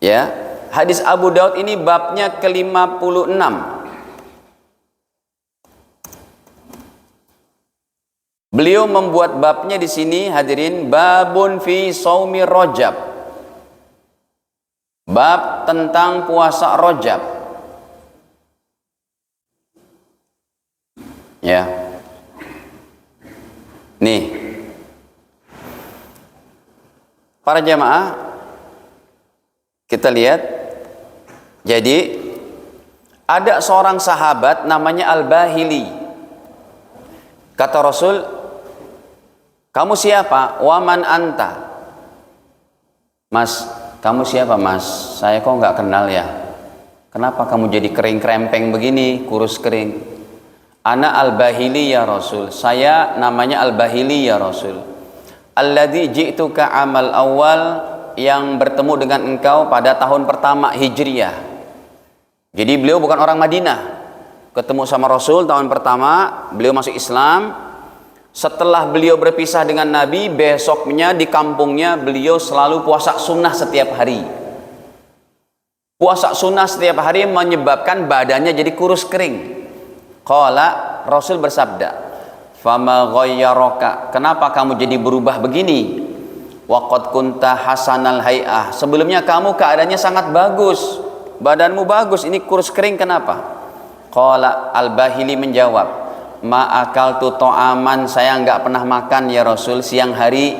Ya, hadis Abu Daud ini babnya ke-56 Beliau membuat babnya di sini hadirin, babun fi shaumi Rajab. Bab tentang puasa Rajab. Ya. Nih. Para jamaah, kita lihat. Jadi ada seorang sahabat namanya Al-Bahili. Kata Rasul, kamu siapa? Waman anta. Mas, kamu siapa mas? Saya kok nggak kenal ya. Kenapa kamu jadi kering krempeng begini, kurus kering? Ana Al-Bahili ya Rasul. Saya namanya Al-Bahili ya Rasul. Alladzi ji'tuka amal awal, yang bertemu dengan engkau pada tahun pertama Hijriyah. Jadi beliau bukan orang Madinah. Ketemu sama Rasul tahun pertama, beliau masuk Islam. Setelah beliau berpisah dengan Nabi, besoknya di kampungnya beliau selalu puasa sunnah setiap hari. Puasa sunnah setiap hari menyebabkan badannya jadi kurus kering. Qala, Rasul bersabda, fama ghayyaraka, kenapa kamu jadi berubah begini? Waqad kunta hasanal hay'ah, sebelumnya kamu keadaannya sangat bagus, badanmu bagus, ini kurus kering kenapa? Qala, Al-Bahili menjawab, ma'akaltu ta'aman, saya enggak pernah makan ya Rasul siang hari,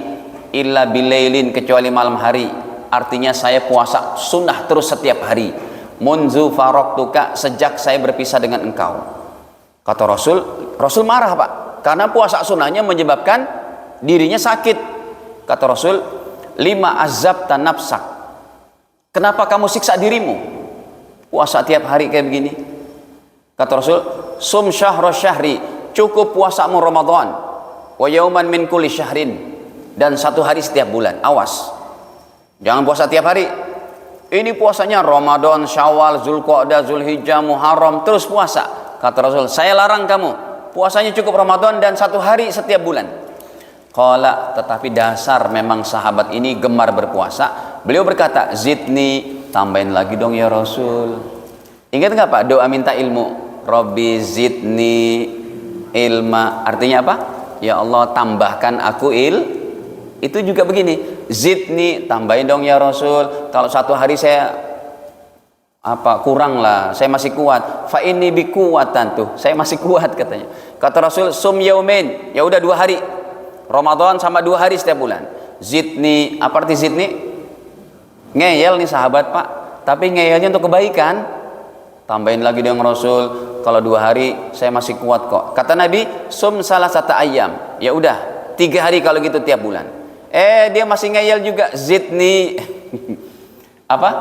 illa bilailin, kecuali malam hari. Artinya saya puasa sunnah terus setiap hari. Munzu faraqtuka, sejak saya berpisah dengan engkau. Kata Rasul, Rasul marah pak, karena puasa sunnahnya menyebabkan dirinya sakit. Kata Rasul, lima azabta nafsak, kenapa kamu siksa dirimu puasa tiap hari kayak begini? Kata Rasul, sum syahra syahri, cukup puasamu Ramadan, wa yauman min kulli syahrin, dan satu hari setiap bulan. Awas, jangan puasa tiap hari. Ini puasanya Ramadan, Syawal, Zulqa'dah, Zulhijjah, Muharram, terus puasa. Kata Rasul, saya larang kamu, puasanya cukup Ramadan dan satu hari setiap bulan. Qala, tetapi dasar memang sahabat ini gemar berpuasa. Beliau berkata, zidni, tambahin lagi dong ya Rasul. Ingat nggak pak doa minta ilmu? Robbi zidni ilma, artinya apa? Ya Allah tambahkan aku itu juga begini, zidni, tambahin dong ya Rasul. Kalau satu hari saya kurang lah, saya masih kuat. Fa ini bikuwatan, tuh saya masih kuat katanya. Kata Rasul, sum yaumin, ya udah 2 hari Ramadan sama 2 hari setiap bulan. Zidni, apa arti zidni? Ngeyel nih sahabat pak, tapi ngeyelnya untuk kebaikan. Tambahin lagi dong Rasul, kalau 2 hari saya masih kuat kok. Kata Nabi, sum salah satu ayam, ya udah 3 hari kalau gitu tiap bulan. Dia masih ngeyel juga, zidni apa?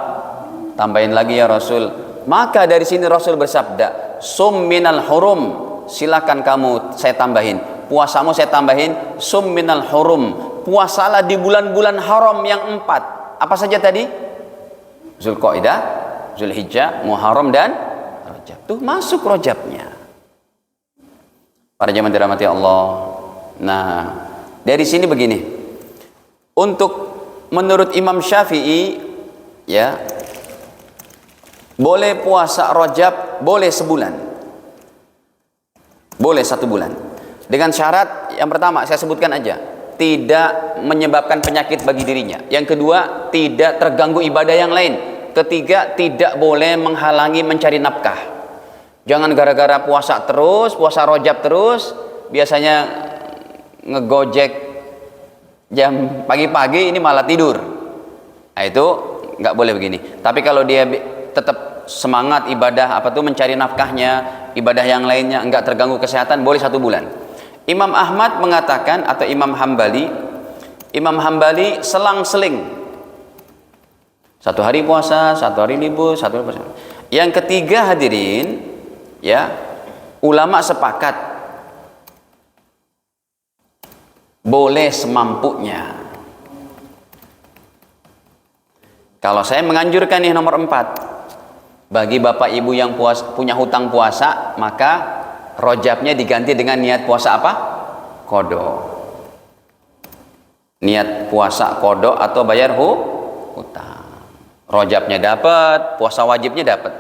Tambahin lagi ya Rasul. Maka dari sini Rasul bersabda, sum minal hurum, silakan kamu saya tambahin, puasamu saya tambahin, sum minal hurum, puasalah di bulan-bulan haram yang 4. Apa saja tadi? Zulqa'dah, Zulhijjah, Muharram dan Rajab. Tuh masuk Rajabnya. Para jemaah dirahmati Allah. Nah, dari sini begini. Untuk menurut Imam Syafi'i, ya, boleh puasa Rajab, boleh sebulan, boleh 1 bulan, dengan syarat yang pertama saya sebutkan aja, tidak menyebabkan penyakit bagi dirinya. Yang kedua, tidak terganggu ibadah yang lain. Ketiga, tidak boleh menghalangi mencari nafkah. Jangan gara-gara puasa terus, puasa Rajab terus, biasanya ngegojek jam pagi-pagi, ini malah tidur. Nah itu nggak boleh begini. Tapi kalau dia tetap semangat ibadah, mencari nafkahnya, ibadah yang lainnya, nggak terganggu kesehatan, boleh 1 bulan. Imam Ahmad mengatakan, atau Imam Hambali selang-seling, 1 hari puasa, 1 hari libur, 1 hari puasa. Yang ketiga hadirin, ya, ulama sepakat boleh semampunya. Kalau saya menganjurkan nih nomor 4, bagi bapak ibu yang punya hutang puasa, maka Rajabnya diganti dengan niat puasa apa? Qadha. Niat puasa qadha atau bayar hutang. Rajabnya dapat, puasa wajibnya dapat.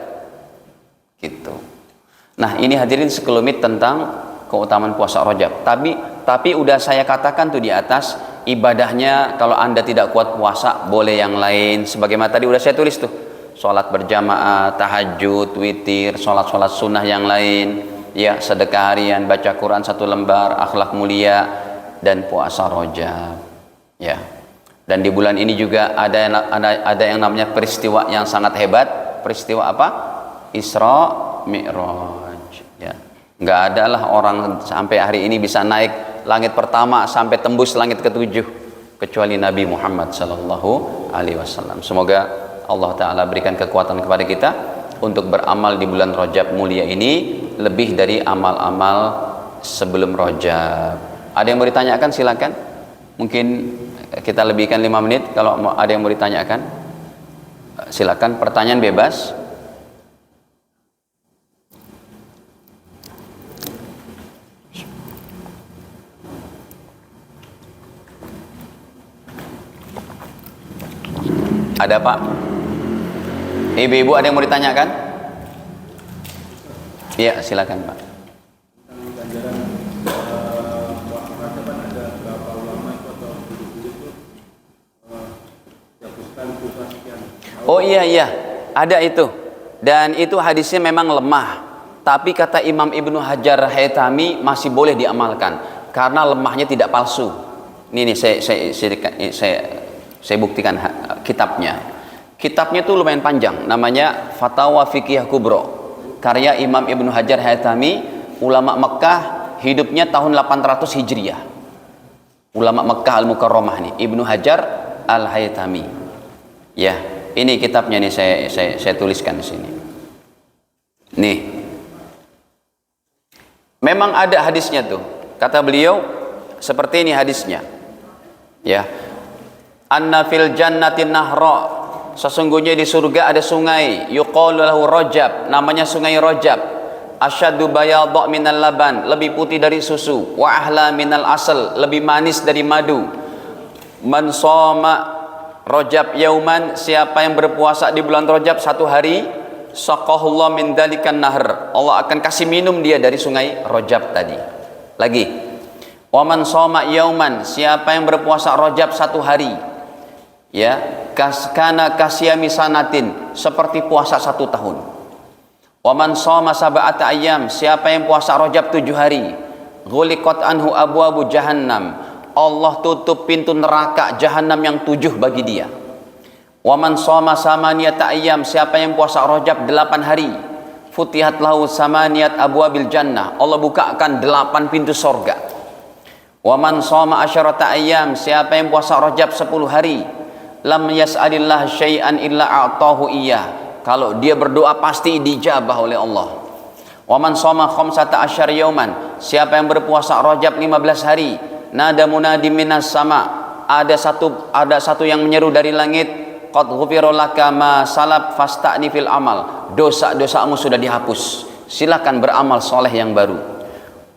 Gitu. Nah, ini hadirin sekelumit tentang keutamaan puasa Rajab. Tapi Tapi udah saya katakan tuh di atas, ibadahnya kalau Anda tidak kuat puasa, boleh yang lain. Sebagaimana tadi udah saya tulis tuh, sholat berjamaah, tahajud, witir, sholat-sholat sunnah yang lain, ya, sedekah harian, baca Quran 1 lembar, akhlak mulia, dan puasa Rajab, ya. Dan di bulan ini juga ada yang namanya peristiwa yang sangat hebat. Peristiwa apa? Isra Mi'raj, ya. Nggak ada lah orang sampai hari ini bisa naik langit pertama sampai tembus langit ketujuh kecuali Nabi Muhammad sallallahu alaihi wasallam. Semoga Allah Ta'ala berikan kekuatan kepada kita untuk beramal di bulan Rajab mulia ini lebih dari amal-amal sebelum Rajab. Ada yang mau ditanyakan silakan. Mungkin kita lebihkan 5 menit. Kalau ada yang mau ditanyakan silakan, pertanyaan bebas. Ada Pak? Ibu-ibu ada yang mau ditanyakan? Iya, silakan Pak. Oh iya, ada itu. Dan itu hadisnya memang lemah. Tapi kata Imam Ibnu Hajar Haytami masih boleh diamalkan karena lemahnya tidak palsu. Ini saya buktikan kitabnya. Kitabnya itu lumayan panjang, namanya Fatawa Fiqhiyah Kubro, karya Imam Ibnu Hajar Haytami, ulama Mekah, hidupnya tahun 800 Hijriah. Ulama Mekah Al-Mukarramah nih, Ibnu Hajar Al-Haytami. Ya, ini kitabnya nih, saya tuliskan di sini. Nih. Memang ada hadisnya tuh. Kata beliau seperti ini hadisnya. Ya. Anna fil jannati nahra, sesungguhnya di surga ada sungai, yuqalu lahu Rajab, namanya sungai Rajab. Asyaddu bayadha minal laban, lebih putih dari susu, wa ahla minal asal, lebih manis dari madu. Man shoma Rajab yauman, siapa yang berpuasa di bulan Rajab 1 hari, saqahullah min dalikan nahr, Allah akan kasih minum dia dari sungai Rajab tadi. Lagi, wa man shoma yauman, siapa yang berpuasa Rajab 1 hari, ya, kana kasyami sanatin, seperti puasa 1 tahun. Wa man shoma sab'ata ayyam, siapa yang puasa Rajab 7 hari, ghuliqat anhu abwabu jahannam, Allah tutup pintu neraka jahanam yang 7 bagi dia. Wa man shoma samaniyata ayyam, siapa yang puasa Rajab 8 hari, futihat lahu samaniyat abwabil jannah, Allah bukakan 8 pintu surga. Wa man shoma asyarata ayyam, siapa yang puasa Rajab 10 hari, lam yas'alillah syai'an illa a'tahu iyyah, kalau dia berdoa pasti dijabah oleh Allah. Wa man shoma khamsata asyar yauman, siapa yang berpuasa Rajab 15 hari, nada munadi minas sama, ada satu yang menyeru dari langit, qad ghufira laka ma salab fasta'ni fil amal, dosa-dosamu sudah dihapus, silakan beramal soleh yang baru.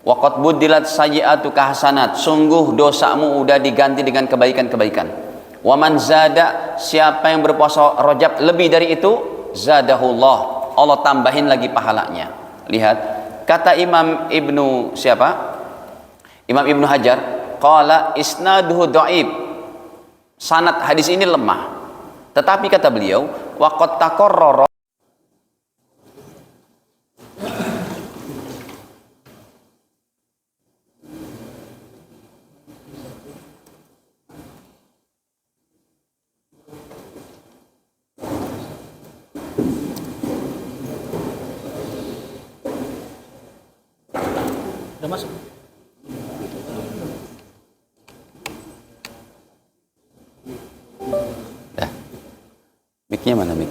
Wa qad budilat sayyi'atu hasanat, sungguh dosamu udah diganti dengan kebaikan-kebaikan. Wa man zada, siapa yang berpuasa Rajab lebih dari itu, zadahullah, Allah tambahin lagi pahalanya. Lihat kata Imam Ibnu Imam Ibnu Hajar, qala isnaduhu dhaif, sanad hadis ini lemah, tetapi kata beliau wa qad taqarrara, udah masuk. Mic-nya mana mic?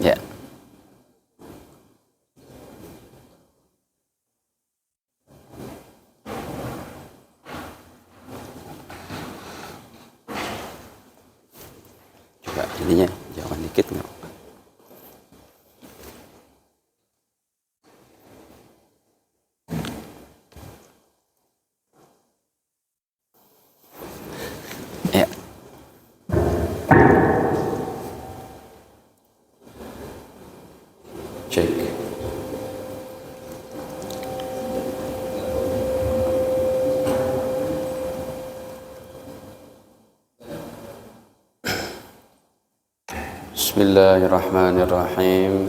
Ya. Coba ininya jangan dikit nggak? Ya. Cek. Bismillahirrahmanirrahim.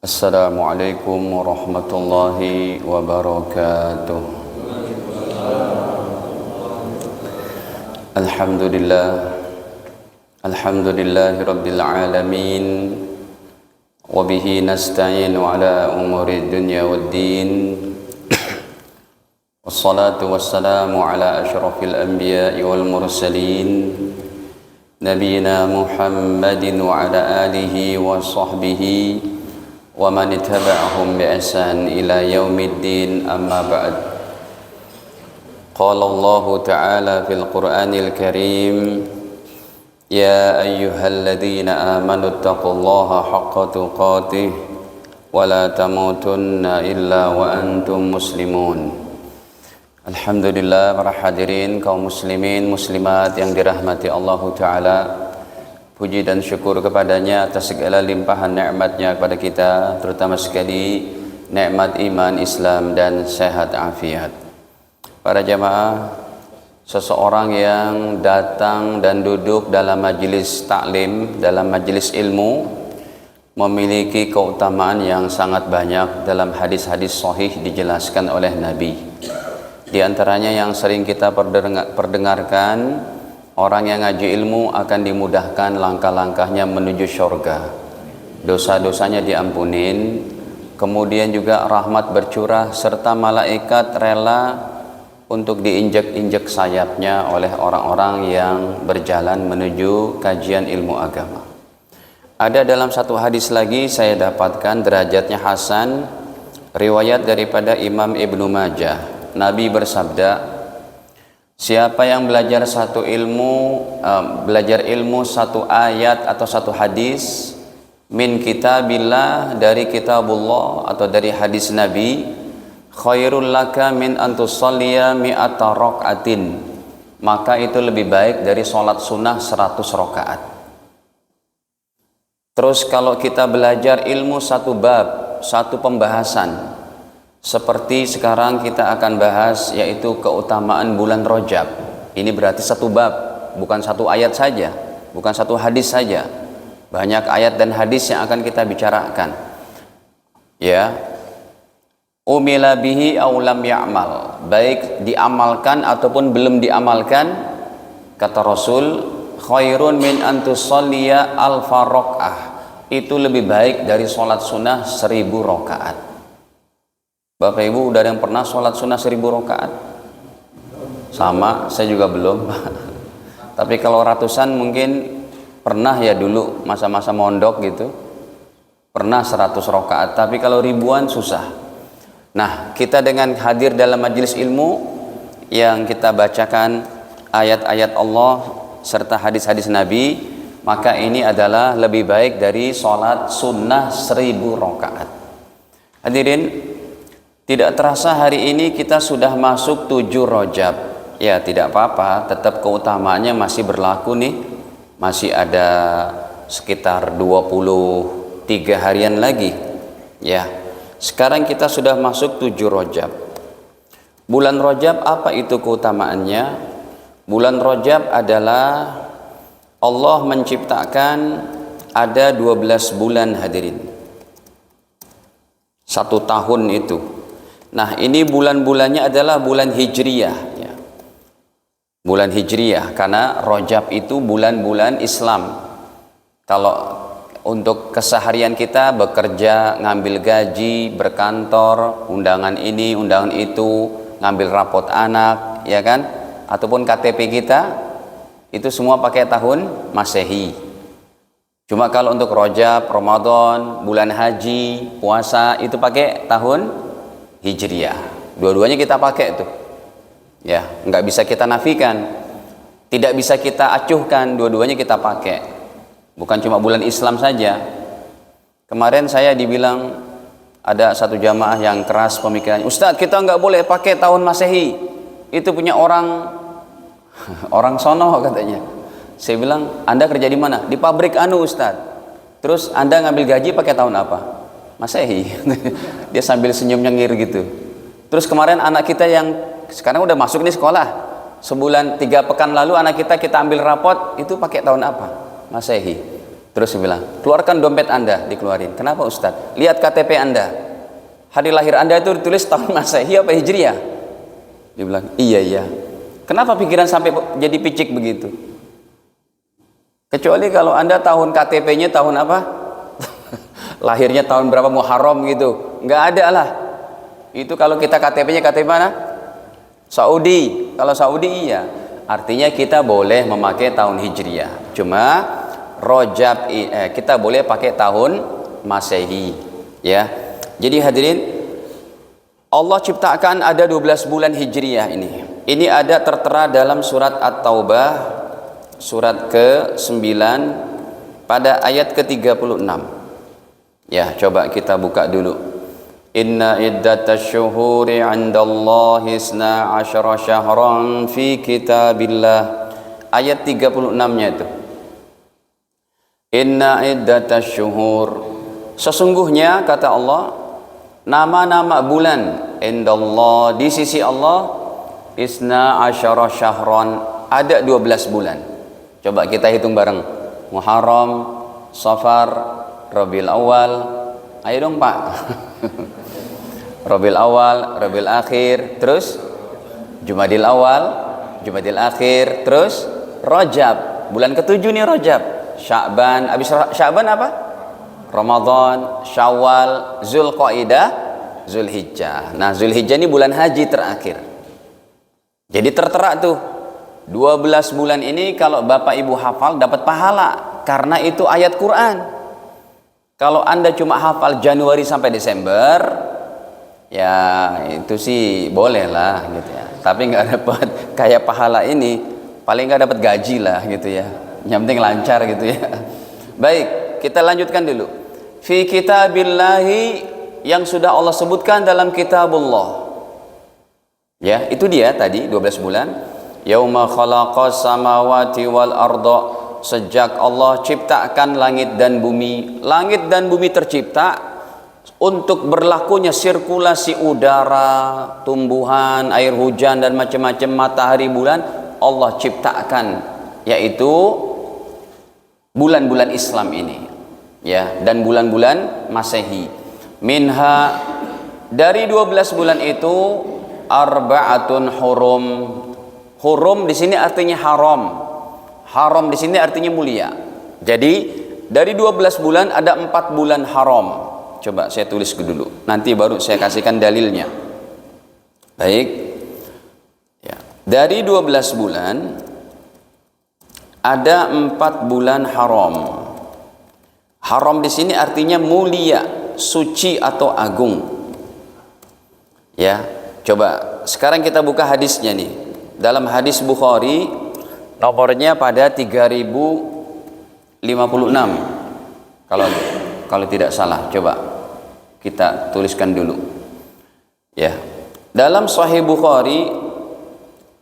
Assalamualaikum warahmatullahi wabarakatuh. Alhamdulillah. Alhamdulillahi rabbil alamin. Wa bihi nasta'inu ala umuri dunya waddin. Wassalatu wassalamu ala asyrafil anbiya'i wal mursalin. Nabiyyina Muhammadin wa ala alihi wa sahbihi wa man ittaba'ahum bi ihsan ila yaumiddin, amma ba'd. Qala Allah ta'ala fil Qur'anil Karim, ya ayyuhalladzina amanu taqullaha haqqa tuqatih wa la tamutunna illa wa antum muslimun. Alhamdulillah, para hadirin kaum muslimin muslimat yang dirahmati Allah Ta'ala, puji dan syukur kepadanya atas segala limpahan nikmatnya kepada kita, terutama sekali nikmat iman, Islam dan sehat afiat. Para jamaah, seseorang yang datang dan duduk dalam majelis taklim, dalam majelis ilmu, memiliki keutamaan yang sangat banyak. Dalam hadis-hadis sahih dijelaskan oleh Nabi. Di antaranya yang sering kita perdengarkan, orang yang ngaji ilmu akan dimudahkan langkah-langkahnya menuju syurga. Dosa-dosanya diampunin, kemudian juga rahmat bercurah, serta malaikat rela untuk diinjak-injak sayapnya oleh orang-orang yang berjalan menuju kajian ilmu agama. Ada dalam satu hadis lagi saya dapatkan derajatnya hasan, riwayat daripada Imam Ibnu Majah. Nabi bersabda, siapa yang belajar ilmu satu ayat atau satu hadis min kitabillah, dari kitabullah atau dari hadis Nabi, khairul laka min antusalliya mi'ata raqatin, maka itu lebih baik dari sholat sunnah 100 rakaat. Terus kalau kita belajar ilmu satu bab, satu pembahasan, seperti sekarang kita akan bahas, yaitu keutamaan bulan Rajab. Ini berarti satu bab, bukan satu ayat saja, bukan satu hadis saja. Banyak ayat dan hadis yang akan kita bicarakan. Ya, umila bihi aw lam ya'mal, baik diamalkan ataupun belum diamalkan. Kata Rasul, khairun min antusalliya alfa raq'ah, itu lebih baik dari sholat sunnah 1000 rakaat. Bapak Ibu, udah ada yang pernah sholat sunnah 1000 rakaat? Sama, saya juga belum. Tapi kalau ratusan mungkin pernah ya, dulu masa-masa mondok gitu, pernah 100 rakaat. Tapi kalau ribuan susah. Nah, kita dengan hadir dalam majelis ilmu yang kita bacakan ayat-ayat Allah serta hadis-hadis Nabi, maka ini adalah lebih baik dari sholat sunnah 1000 rakaat. Hadirin, tidak terasa hari ini kita sudah masuk 7 Rajab. Ya, tidak apa-apa, tetap keutamaannya masih berlaku nih. Masih ada sekitar 23 harian lagi. Ya, sekarang kita sudah masuk 7 Rajab. Bulan Rajab, apa itu keutamaannya? Bulan Rajab adalah Allah menciptakan ada 12 bulan, hadirin. 1 tahun itu. Nah, ini bulan-bulannya adalah bulan Hijriyah, ya. Bulan Hijriyah, karena Rajab itu bulan-bulan Islam. Kalau untuk keseharian kita bekerja, ngambil gaji, berkantor, undangan ini, undangan itu, ngambil rapot anak, ya kan? Ataupun KTP kita, itu semua pakai tahun Masehi. Cuma kalau untuk Rajab, Ramadan, bulan haji, puasa, itu pakai tahun Hijriyah. Dua-duanya kita pakai tuh. Ya, nggak bisa kita nafikan, tidak bisa kita acuhkan, dua-duanya kita pakai. Bukan cuma bulan Islam saja. Kemarin saya dibilang ada satu jamaah yang keras pemikirannya, Ustadz, kita nggak boleh pakai tahun Masehi, itu punya orang sono katanya. Saya bilang, Anda kerja di mana? Di pabrik anu, Ustadz. Terus Anda ngambil gaji pakai tahun apa? Masehi. Dia sambil senyum nyengir gitu. Terus kemarin anak kita yang sekarang udah masuk nih sekolah, sebulan 3 pekan lalu anak kita ambil rapot, itu pakai tahun apa? Masehi. Terus dia bilang, keluarkan dompet Anda. Dikeluarin. Kenapa Ustadz? Lihat KTP Anda. Hari lahir Anda itu ditulis tahun Masehi apa Hijriah? Dia bilang, iya. Kenapa pikiran sampai jadi picik begitu? Kecuali kalau Anda tahun KTP-nya tahun apa? Lahirnya tahun berapa, Muharram gitu. Nggak ada lah. Itu kalau kita KTP-nya KTP mana? Saudi. Kalau Saudi iya. Artinya kita boleh memakai tahun Hijriah. Cuma Rajab kita boleh pakai tahun Masehi, ya. Jadi hadirin, Allah ciptakan ada 12 bulan Hijriah ini. Ini ada tertera dalam surat At-Taubah surat ke-9 pada ayat ke-36. Ya, coba kita buka dulu. Inna iddatasy syuhuri 'indallahi 12 syahran fi kitabillah. Ayat 36-nya itu. Inna iddatasy syuhur, sesungguhnya kata Allah, nama-nama bulan indallah, di sisi Allah, 12 syahran, ada 12 bulan. Coba kita hitung bareng. Muharram, Safar, Rabiul Awal. Ayo dong Pak. Rabiul Awal, Rabiul Akhir, terus Jumadil Awal, Jumadil Akhir, terus Rajab. Bulan ke-7 nih Rajab. Sya'ban, habis Sya'ban apa? Ramadan, Syawal, Zulqaidah, Zulhijjah. Nah, Zulhijjah ini bulan haji terakhir. Jadi tertera tuh 12 bulan ini kalau Bapak Ibu hafal dapat pahala karena itu ayat Quran. Kalau Anda cuma hafal Januari sampai Desember, ya itu sih boleh lah gitu ya. Tapi nggak dapat kayak pahala ini, paling nggak dapat gaji lah gitu ya. Yang penting lancar gitu ya. Baik, kita lanjutkan dulu. Fi kitabillahi, yang sudah Allah sebutkan dalam kitabullah. Ya, itu dia tadi 12 bulan. Yauma khalaqas samawati wal arda, sejak Allah ciptakan langit dan bumi. Langit dan bumi tercipta untuk berlakunya sirkulasi udara, tumbuhan, air hujan dan macam-macam, matahari, bulan, Allah ciptakan, yaitu bulan-bulan Islam ini, ya, dan bulan-bulan Masehi. Minha, dari 12 bulan itu, arba'atun hurum. Hurum di sini artinya haram. Haram di sini artinya mulia. Jadi dari 12 bulan ada 4 bulan haram. Coba saya tulis dulu, nanti baru saya kasihkan dalilnya. Baik. Ya. Dari 12 bulan ada 4 bulan haram. Haram di sini artinya mulia, suci atau agung. Ya, coba sekarang kita buka hadisnya nih. Dalam hadis Bukhari nomornya pada 3056. Kalau tidak salah, coba kita tuliskan dulu. Ya. Dalam Sahih Bukhari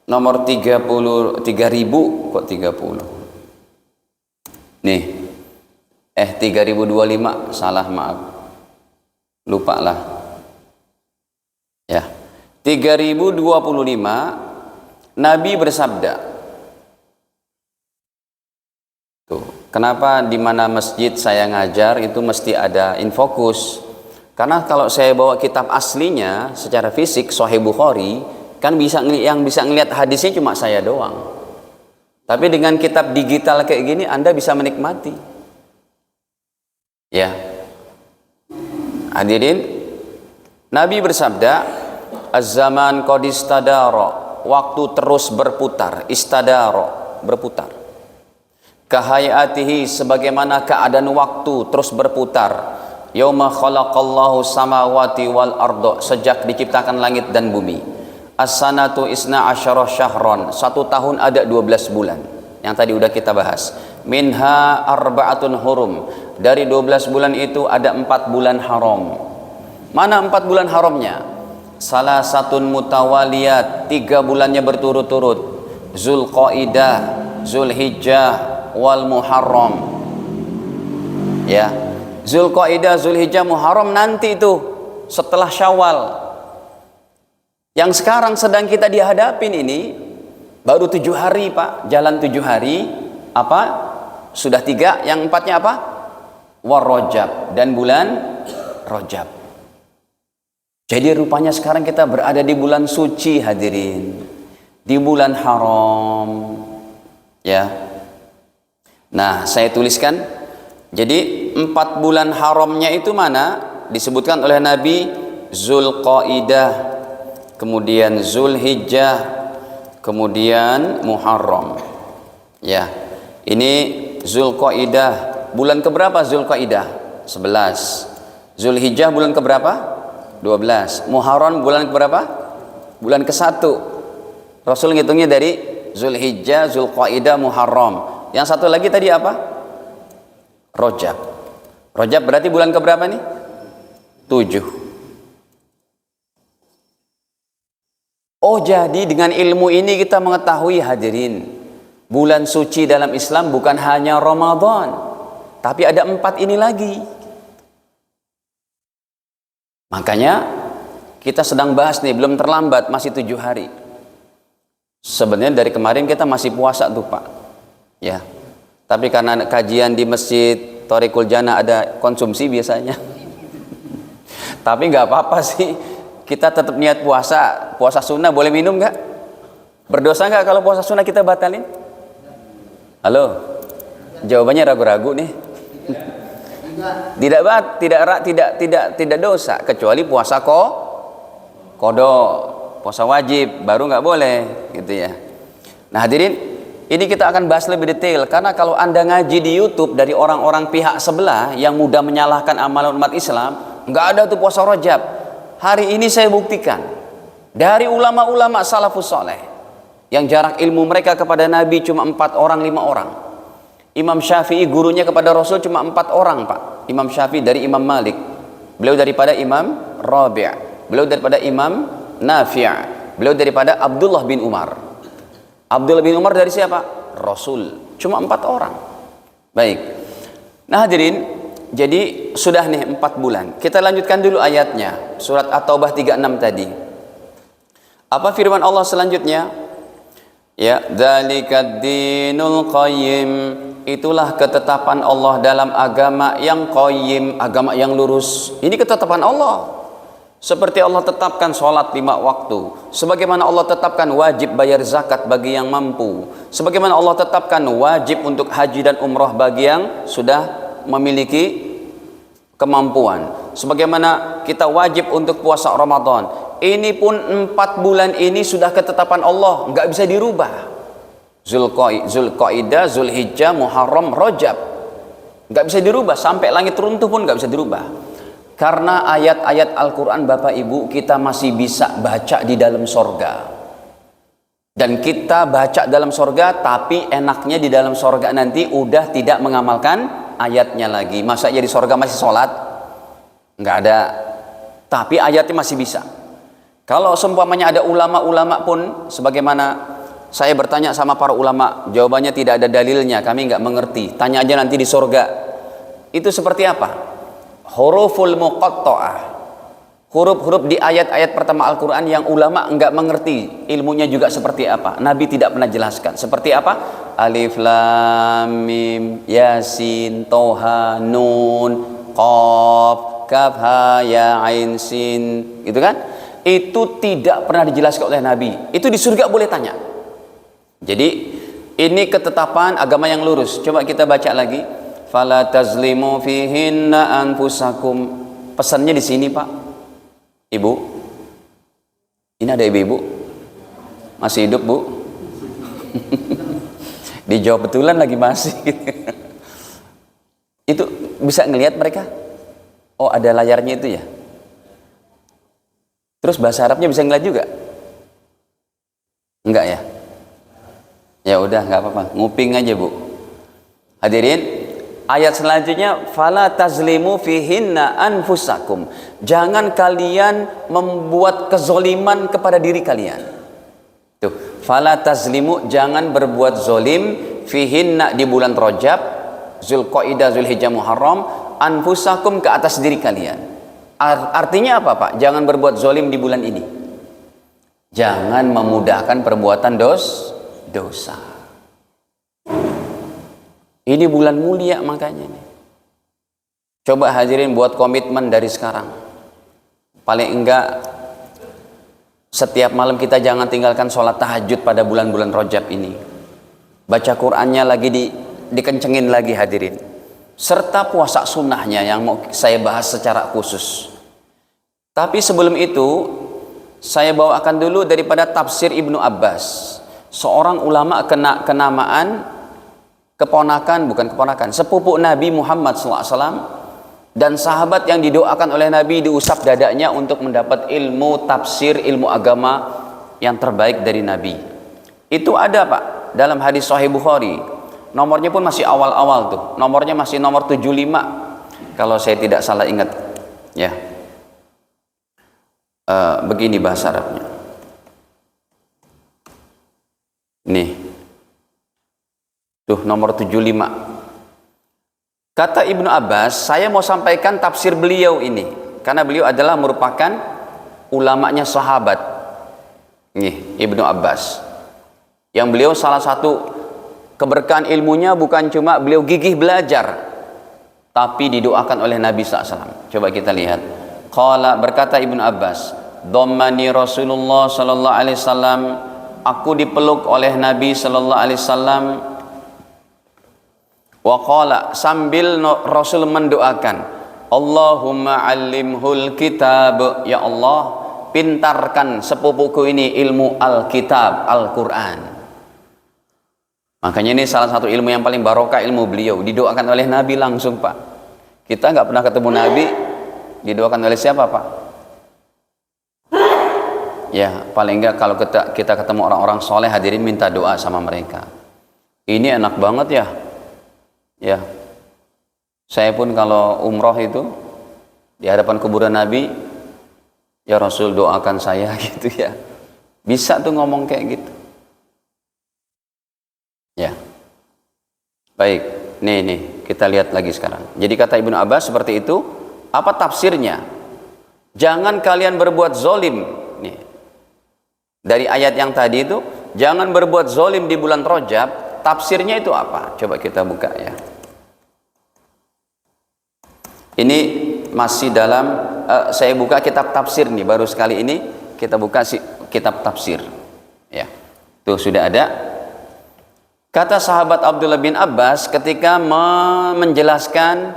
nomor 30 kok 30. Nih. 3025, salah, maaf. Lupa lah. Ya. 3025 Nabi bersabda. Tuh, kenapa di mana masjid saya ngajar itu mesti ada infokus? Karena kalau saya bawa kitab aslinya secara fisik Sahih Bukhari, kan yang bisa ngelihat hadisnya cuma saya doang. Tapi dengan kitab digital kayak gini Anda bisa menikmati. Ya. Hadirin, Nabi bersabda, "Az-zaman qad istadara." Waktu terus berputar, istadara, berputar. Kahayatihi, sebagaimana keadaan waktu terus berputar. Yauma khalaqallahu samawati wal arda, sejak diciptakan langit dan bumi. As-sanatu isna asyara syahron, 1 tahun ada 12 bulan. Yang tadi udah kita bahas. Minha arba'atun hurum, dari 12 bulan itu ada 4 bulan haram. Mana 4 bulan haramnya? Salah satun mutawaliyat, 3 bulannya berturut-turut. Zulqaidah, Zulhijjah, wal Muharram. Ya, Zulqaidah, Zulhijjah, Muharram nanti itu setelah Syawal. Yang sekarang sedang kita dihadapin ini baru 7 hari Pak, jalan 7 hari apa? Sudah 3, yang 4-nya apa? War-Rajab, dan bulan Rajab. Jadi rupanya sekarang kita berada di bulan suci hadirin, di bulan haram ya. Nah, saya tuliskan, jadi 4 bulan haramnya itu mana? Disebutkan oleh Nabi, Zulqaidah, kemudian Zulhijjah, kemudian Muharram ya. Ini Zulqaidah, bulan keberapa Zulqaidah? 11. Zulhijjah bulan keberapa? 12. Muharram bulan keberapa? Bulan ke-1. Rasul ngitungnya dari Zulhijjah, Zulqaidah, Muharram. Yang satu lagi tadi apa? Rajab. Rajab berarti bulan keberapa nih? 7. Oh, jadi dengan ilmu ini kita mengetahui hadirin, bulan suci dalam Islam bukan hanya Ramadan, tapi ada 4 ini lagi. Makanya kita sedang bahas nih, belum terlambat, masih 7 hari. Sebenarnya dari kemarin kita masih puasa tuh Pak ya, tapi karena kajian di Masjid Thoriqul Jannah ada konsumsi biasanya. Tapi nggak apa-apa sih, kita tetap niat puasa. Puasa sunnah boleh minum nggak? Berdosa nggak kalau puasa sunnah kita batalin? Halo, jawabannya ragu-ragu nih. Tidak dosa, kecuali puasa kodok, puasa wajib baru nggak boleh gitu ya. Nah hadirin, ini kita akan bahas lebih detail, karena kalau Anda ngaji di YouTube dari orang-orang pihak sebelah yang mudah menyalahkan amalan umat Islam, nggak ada tuh puasa Rajab. Hari ini saya buktikan dari ulama-ulama salafus soleh yang jarak ilmu mereka kepada Nabi cuma 4 orang 5 orang. Imam Syafi'i gurunya kepada Rasul cuma 4 orang Pak. Imam Syafi'i dari Imam Malik, beliau daripada Imam Rabi', beliau daripada Imam Nafi', beliau daripada Abdullah bin Umar. Abdullah bin Umar dari siapa? Rasul. Cuma 4 orang. Baik. Nah hadirin, jadi sudah nih 4 bulan. Kita lanjutkan dulu ayatnya. Surat At-Taubah 36 tadi. Apa firman Allah selanjutnya? Ya, dzalikad dinul qayyim. Itulah ketetapan Allah dalam agama yang qayyim, agama yang lurus. Ini ketetapan Allah. Seperti Allah tetapkan sholat 5 waktu, sebagaimana Allah tetapkan wajib bayar zakat bagi yang mampu, sebagaimana Allah tetapkan wajib untuk haji dan umrah bagi yang sudah memiliki kemampuan, sebagaimana kita wajib untuk puasa Ramadan. Ini pun 4 bulan ini sudah ketetapan Allah, nggak bisa dirubah. Zulqaidah, Zulhijjah, Muharram, Rajab, nggak bisa dirubah, sampai langit runtuh pun nggak bisa dirubah. Karena ayat-ayat Al-Quran Bapak Ibu kita masih bisa baca di dalam sorga. Dan kita baca dalam sorga, tapi enaknya di dalam sorga nanti udah tidak mengamalkan ayatnya lagi. Masa ya di sorga masih sholat? Nggak ada. Tapi ayatnya masih bisa. Kalau seumpamanya ada ulama-ulama pun, sebagaimana saya bertanya sama para ulama, jawabannya tidak ada dalilnya, kami nggak mengerti. Tanya aja nanti di sorga. Itu seperti apa? Huruful muqatta'ah, huruf-huruf di ayat-ayat pertama Al-Quran yang ulama enggak mengerti ilmunya juga seperti apa, Nabi tidak pernah jelaskan. Seperti apa? Alif lam mim yasin toha nun qaf kaf ha ya ain sin, gitu kan? Itu tidak pernah dijelaskan oleh Nabi. Itu di surga boleh tanya. Jadi ini ketetapan agama yang lurus. Coba kita baca lagi. Fala tazlimu fihinna anfusakum. Pesannya di sini Pak. Ibu, ini ada ibu-ibu masih hidup Bu? Dijawab betulan lagi masih. Itu bisa ngelihat mereka? Oh ada layarnya itu ya. Terus bahasa Arabnya bisa ngeliat juga? Enggak ya? Ya udah nggak apa-apa, nguping aja Bu. Hadirin, ayat selanjutnya, fala tazlimu fihinna anfusakum. Jangan kalian membuat kezoliman kepada diri kalian. Tuh, fala tazlimu, jangan berbuat zolim fihinna di bulan Rajab, Zulqaidah, Zulhijjah, Muharram, anfusakum ke atas diri kalian. Artinya apa Pak? Jangan berbuat zolim di bulan ini. Jangan memudahkan perbuatan dosa. Ini bulan mulia makanya nih. Coba hadirin buat komitmen dari sekarang. Paling enggak setiap malam kita jangan tinggalkan sholat tahajud pada bulan-bulan Rajab ini. Baca Qur'annya lagi dikencengin lagi hadirin. Serta puasa sunnahnya yang mau saya bahas secara khusus. Tapi sebelum itu saya bawakan dulu daripada tafsir Ibnu Abbas, seorang ulama kenamaan sepupu Nabi Muhammad SAW dan sahabat yang didoakan oleh Nabi diusap dadanya untuk mendapat ilmu tafsir, ilmu agama yang terbaik dari Nabi. Itu ada Pak dalam hadis Sahih Bukhari. Nomornya pun masih awal-awal tuh. Nomornya masih nomor 75 kalau saya tidak salah ingat. Ya. Begini bahasa Arabnya. Nih. Tuh nomor 75. Kata Ibnu Abbas, saya mau sampaikan tafsir beliau ini karena beliau adalah merupakan ulamanya sahabat. Nih, Ibnu Abbas. Yang beliau salah satu keberkahan ilmunya bukan cuma beliau gigih belajar, tapi didoakan oleh Nabi SAW. Coba kita lihat. Qala, berkata Ibnu Abbas, dhammani Rasulullah sallallahu alaihi wasallam, aku dipeluk oleh Nabi sallallahu alaihi wasallam. Wa qala, sambil Rasul mendoakan, Allahumma allimhul kitab, ya Allah pintarkan sepupuku ini ilmu Alkitab, Al-Quran. Makanya ini salah satu ilmu yang paling barokah, ilmu beliau didoakan oleh Nabi langsung Pak. Kita nggak pernah ketemu Nabi, didoakan oleh siapa Pak? Ya paling enggak kalau kita ketemu orang-orang soleh hadirin minta doa sama mereka. Ini enak banget ya. Ya, saya pun kalau umroh itu di hadapan kuburan Nabi, ya Rasul doakan saya gitu ya. Bisa tuh ngomong kayak gitu. Ya, baik. Nih kita lihat lagi sekarang. Jadi kata Ibnu Abbas seperti itu. Apa tafsirnya? Jangan kalian berbuat zolim. Nih, dari ayat yang tadi itu, jangan berbuat zolim di bulan Rajab. Tafsirnya itu apa? Coba kita buka ya. Ini masih dalam saya buka kitab tafsir nih, baru sekali ini kita buka kitab tafsir. Ya. Tuh sudah ada. Kata sahabat Abdullah bin Abbas ketika menjelaskan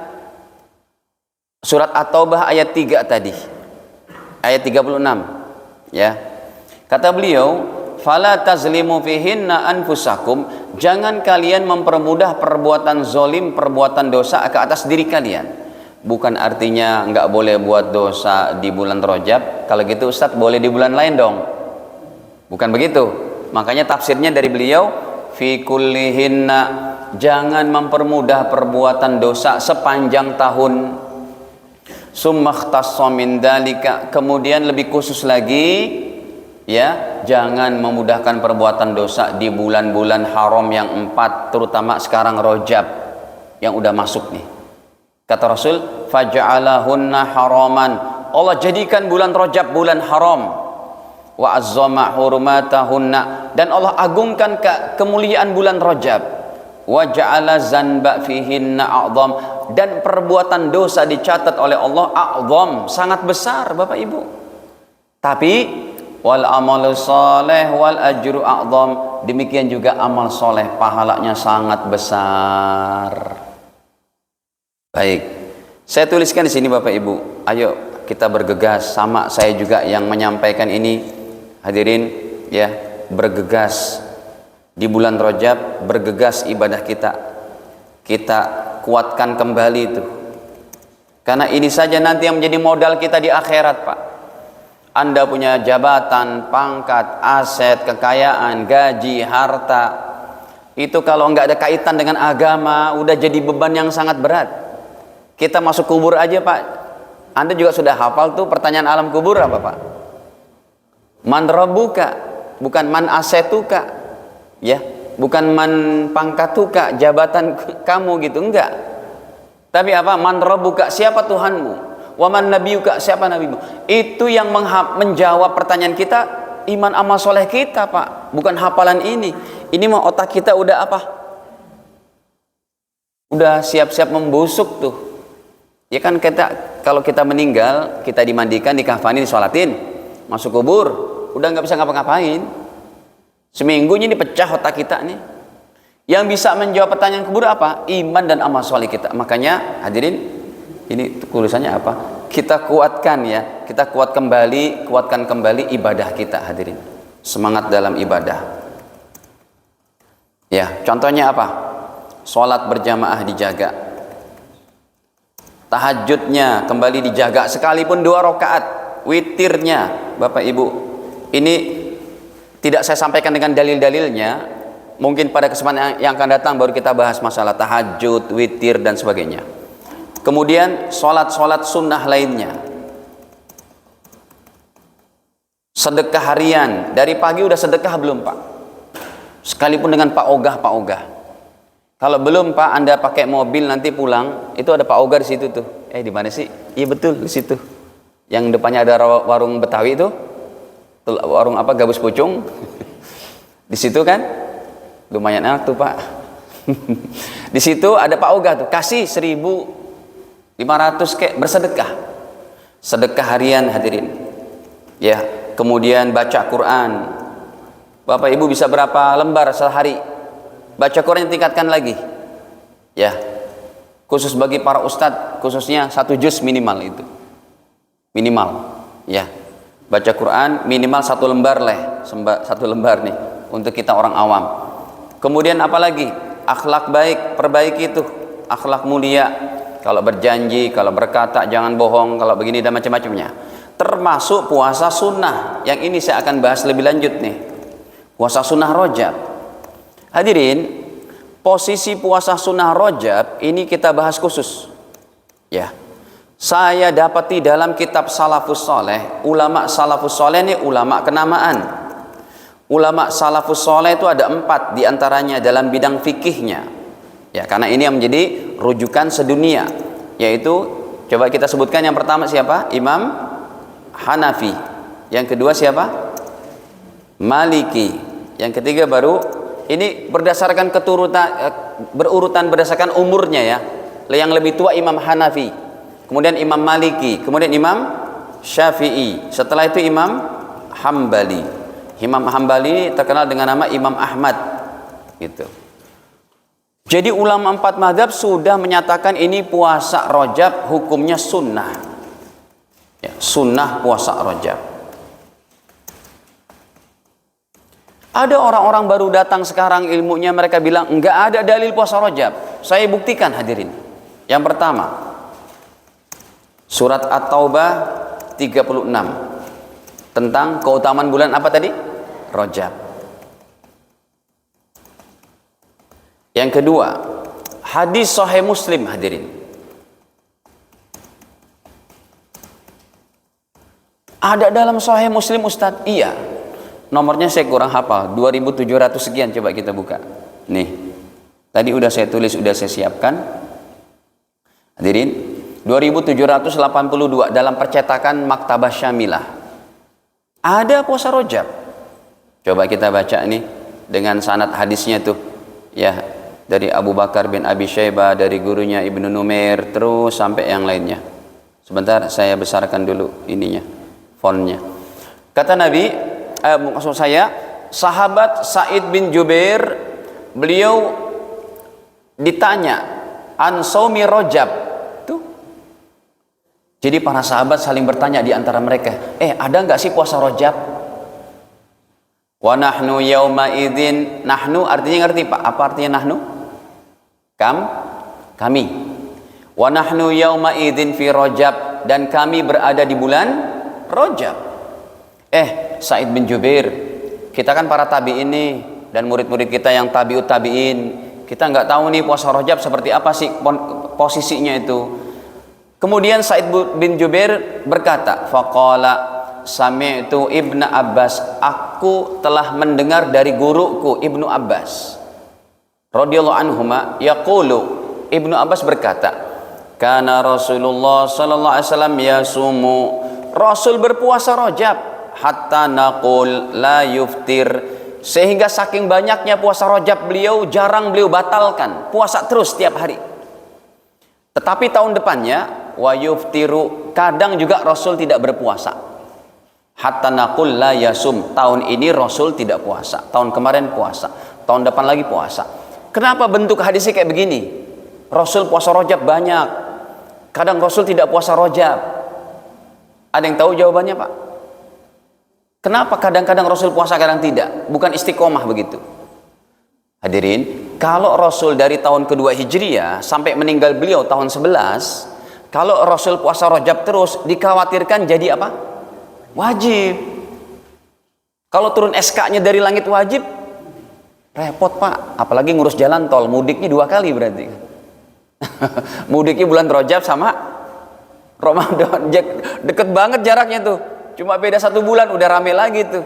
surat At-Taubah ayat 3 tadi. Ayat 36. Ya. Kata beliau, fala tazlimu fihinna anfusakum, jangan kalian mempermudah perbuatan zolim, perbuatan dosa ke atas diri kalian. Bukan artinya nggak boleh buat dosa di bulan Rajab. Kalau gitu Ustadz boleh di bulan lain dong. Bukan begitu. Makanya tafsirnya dari beliau, fi kullihinna, jangan mempermudah perbuatan dosa sepanjang tahun. Summa ikhtassa min dalika, kemudian lebih khusus lagi, ya, jangan memudahkan perbuatan dosa di bulan-bulan haram yang 4, terutama sekarang Rajab yang udah masuk nih. Kata Rasul, faja'alahunna haraman, Allah jadikan bulan Rajab bulan haram. Wa azzama hurumatahunna, dan Allah agungkan kemuliaan bulan Rajab. Wa ja'ala zanba fihinna a'zam, dan perbuatan dosa dicatat oleh Allah a'zam, sangat besar Bapak Ibu. Tapi wal amalu saleh wal ajru a'zam, demikian juga amal soleh pahalanya sangat besar. Baik, saya tuliskan di sini Bapak Ibu. Ayo kita bergegas, sama saya juga yang menyampaikan ini. Hadirin ya, bergegas di bulan Rajab, bergegas ibadah kita. Kita kuatkan kembali itu. Karena ini saja nanti yang menjadi modal kita di akhirat, Pak. Anda punya jabatan, pangkat, aset, kekayaan, gaji, harta. Itu kalau nggak ada kaitan dengan agama, udah jadi beban yang sangat berat. Kita masuk kubur aja Pak, Anda juga sudah hafal tuh pertanyaan alam kubur apa Pak? Man rabbuka, bukan man asetuka, ya, bukan man pangkatuka, jabatan kamu gitu, enggak. Tapi apa? Man rabbuka, siapa Tuhanmu? Wa man nabiyuka, siapa nabimu? Itu yang menjawab pertanyaan kita, iman amal soleh kita Pak, bukan hafalan ini. Ini mah otak kita udah apa? udah siap-siap membusuk tuh. Ya kan, kalau kita meninggal, kita dimandikan, dikafani, disolatin, masuk kubur, udah nggak bisa ngapa-ngapain. Seminggu ini pecah otak kita nih. Yang bisa menjawab pertanyaan kubur apa? Iman dan amal soleh kita. Makanya hadirin, ini tulisannya apa? Kita kuatkan ya, kita kuatkan kembali ibadah kita hadirin. Semangat dalam ibadah. Ya, contohnya apa? Sholat berjamaah dijaga. Tahajudnya kembali dijaga, sekalipun 2 rakaat. Witirnya, Bapak Ibu, ini tidak saya sampaikan dengan dalil-dalilnya. Mungkin pada kesempatan yang akan datang baru kita bahas masalah tahajud, witir dan sebagainya. Kemudian sholat sunnah lainnya. Sedekah harian, dari pagi udah sedekah belum Pak? Sekalipun dengan Pak Ogah. Kalau belum Pak, Anda pakai mobil nanti pulang, itu ada Pak Ogah di situ tuh. Di mana sih? Iya betul, di situ. Yang depannya ada warung Betawi itu. Warung apa? Gabus pucung. Di situ kan? Lumayan enak tuh Pak. Di situ ada Pak Ogah tuh, kasih 1.500 kayak bersedekah. Sedekah harian hadirin. Ya, kemudian baca Quran. Bapak Ibu bisa berapa lembar sehari? Baca Quran tingkatkan lagi. Ya. Khusus bagi para ustadz, khususnya 1 juz minimal itu. Minimal. Ya. Baca Quran minimal 1 lembar lah, 1 lembar nih untuk kita orang awam. Kemudian apalagi? Akhlak baik, perbaiki itu. Akhlak mulia. Kalau berjanji, kalau berkata jangan bohong, kalau begini dan macam-macamnya. Termasuk puasa sunnah. Yang ini saya akan bahas lebih lanjut nih. Puasa sunnah Rajab. Hadirin, posisi puasa sunnah Rajab ini kita bahas khusus. Ya. Saya dapati dalam kitab Salafus Saleh, ulama Salafus Saleh ini ulama kenamaan. Ulama Salafus Saleh itu ada 4 diantaranya dalam bidang fikihnya. Ya, karena ini yang menjadi rujukan sedunia. Yaitu, coba kita sebutkan yang pertama siapa? Imam Hanafi. Yang kedua siapa? Maliki. Yang ketiga baru, ini berdasarkan berurutan berdasarkan umurnya ya. Yang lebih tua Imam Hanafi, kemudian Imam Maliki, kemudian Imam Syafi'i, setelah itu Imam Hambali. Imam Hambali terkenal dengan nama Imam Ahmad gitu. Jadi ulama 4 mazhab sudah menyatakan ini puasa Rajab hukumnya sunnah ya, sunnah puasa Rajab. Ada orang-orang baru datang sekarang ilmunya, mereka bilang enggak ada dalil puasa Rajab. Saya buktikan hadirin. Yang pertama, surat At-Taubah 36 tentang keutamaan bulan apa tadi? Rajab. Yang kedua, hadis Sahih Muslim hadirin. Ada dalam Sahih Muslim Ustadz? Iya. Nomornya saya kurang hafal, 2700 sekian, coba kita buka. Nih. Tadi udah saya tulis, udah saya siapkan. Hadirin, 2782 dalam percetakan Maktabah Syamilah. Ada puasa Rajab. Coba kita baca nih dengan sanad hadisnya tuh. Ya, dari Abu Bakar bin Abi Syaibah, dari gurunya Ibnu Numair, terus sampai yang lainnya. Sebentar saya besarkan dulu ininya, fontnya. Kata Nabi, maksud saya sahabat Sa'id bin Jubair, beliau ditanya an saumi Rajab tuh. Jadi para sahabat saling bertanya di antara mereka, ada nggak sih puasa Rajab? Wa nahnu yauma idzin, nahnu artinya ngerti Pak? Apa artinya nahnu? Kami. Wa nahnu yauma idzin fi Rajab, dan kami berada di bulan Rajab. Sa'id bin Jubair, kita kan para tabi'in nih, dan murid-murid kita yang tabi'ut tabi'in, kita nggak tahu nih puasa Rajab seperti apa sih posisinya itu. Kemudian Sa'id bin Jubair berkata, faqala sami'tu Ibnu Abbas, aku telah mendengar dari guruku Ibnu Abbas radhiyallahu anhuma yaqulu, Ibnu Abbas berkata, kana Rasulullah sallallahu alaihi wasallam yasumu, Rasul berpuasa Rajab hatta naqul la yuftir, sehingga saking banyaknya puasa Rajab beliau jarang beliau batalkan, puasa terus tiap hari. Tetapi tahun depannya wa yuftiru, kadang juga Rasul tidak berpuasa. Hatta naqul la yasum, tahun ini Rasul tidak puasa, tahun kemarin puasa, tahun depan lagi puasa. Kenapa bentuk hadisnya kayak begini? Rasul puasa Rajab banyak, kadang Rasul tidak puasa Rajab. Ada yang tahu jawabannya, Pak? Kenapa kadang-kadang Rasul puasa, kadang tidak? Bukan istiqomah begitu. Hadirin, kalau Rasul dari tahun kedua Hijriah sampai meninggal beliau tahun 11, kalau Rasul puasa Rajab terus, dikhawatirkan jadi apa? Wajib. Kalau turun SK-nya dari langit wajib, repot, Pak. Apalagi ngurus jalan tol, mudiknya 2 kali berarti. Mudiknya bulan Rajab sama Ramadan, deket banget jaraknya tuh. Cuma beda 1 bulan udah rame lagi tuh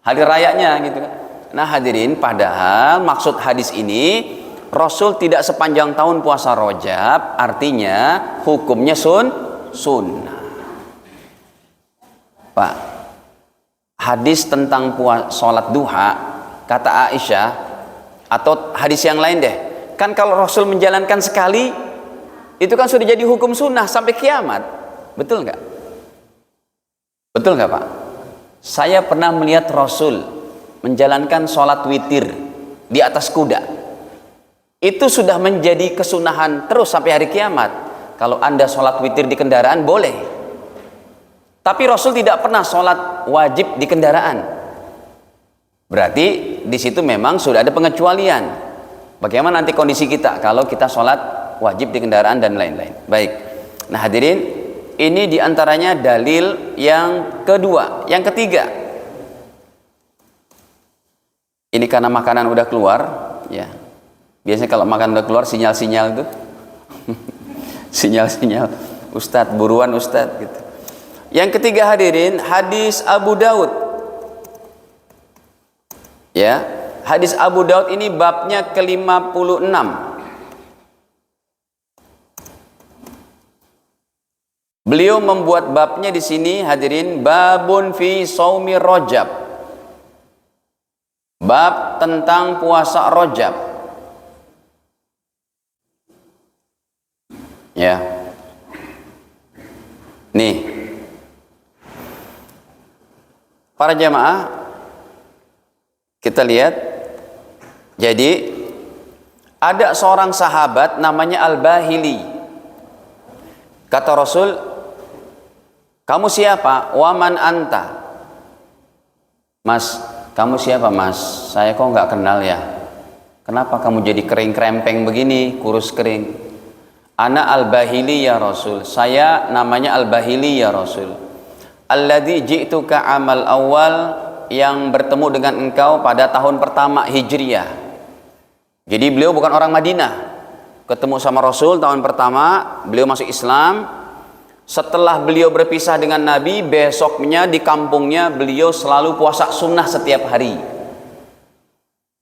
hari rayanya gitu kan. Nah hadirin, padahal maksud hadis ini Rasul tidak sepanjang tahun puasa Rajab, artinya hukumnya sunnah. Pak, hadis tentang sholat duha kata Aisyah, atau hadis yang lain deh, kan kalau Rasul menjalankan sekali itu kan sudah jadi hukum sunnah sampai kiamat, betul nggak? Betul nggak, Pak? Saya pernah melihat Rasul menjalankan sholat witir di atas kuda. Itu sudah menjadi kesunahan terus sampai hari kiamat. Kalau Anda sholat witir di kendaraan boleh, tapi Rasul tidak pernah sholat wajib di kendaraan. Berarti di situ memang sudah ada pengecualian. Bagaimana nanti kondisi kita kalau kita sholat wajib di kendaraan dan lain-lain. Baik. Nah hadirin, ini diantaranya dalil yang kedua. Yang ketiga, ini karena makanan udah keluar, ya. Biasanya kalau makan udah keluar sinyal-sinyal itu, sinyal-sinyal, Ustadz buruan Ustadz gitu. Yang ketiga hadirin, hadis Abu Daud. Ya, hadis Abu Daud ini babnya ke-56. Beliau membuat babnya di sini hadirin, babun fi shaumi Rajab. Bab tentang puasa Rajab. Ya. Nih. Para jamaah, kita lihat. Jadi ada seorang sahabat namanya Al-Bahili. Kata Rasul, kamu siapa? Waman anta. Mas, kamu siapa mas? Saya kok nggak kenal ya. Kenapa kamu jadi kering krempeng begini, kurus kering? Ana Al-Bahili ya Rasul. Saya namanya Al-Bahili ya Rasul. Alladzi ji'tuka amal awal, yang bertemu dengan engkau pada tahun pertama Hijriah. Jadi beliau bukan orang Madinah. Ketemu sama Rasul tahun pertama, beliau masuk Islam. Setelah beliau berpisah dengan Nabi, besoknya di kampungnya beliau selalu puasa sunnah setiap hari.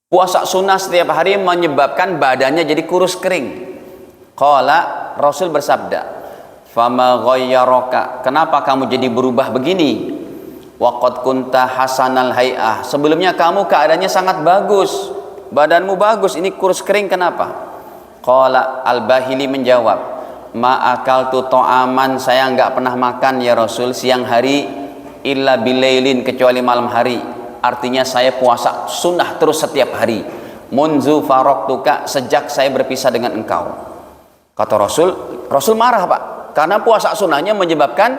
Puasa sunnah setiap hari menyebabkan badannya jadi kurus kering. Qala, Rasul bersabda, fama ghayyaraka, kenapa kamu jadi berubah begini? Waqad kunta hasanal hay'ah, sebelumnya kamu keadaannya sangat bagus, badanmu bagus, ini kurus kering kenapa? Qala, Al-Bahili menjawab, ma'akaltu to'aman, saya enggak pernah makan ya Rasul siang hari, illa bilailin, kecuali malam hari. Artinya saya puasa sunnah terus setiap hari. Munzu faraqtuka, sejak saya berpisah dengan engkau. Kata Rasul, Rasul marah Pak, karena puasa sunnahnya menyebabkan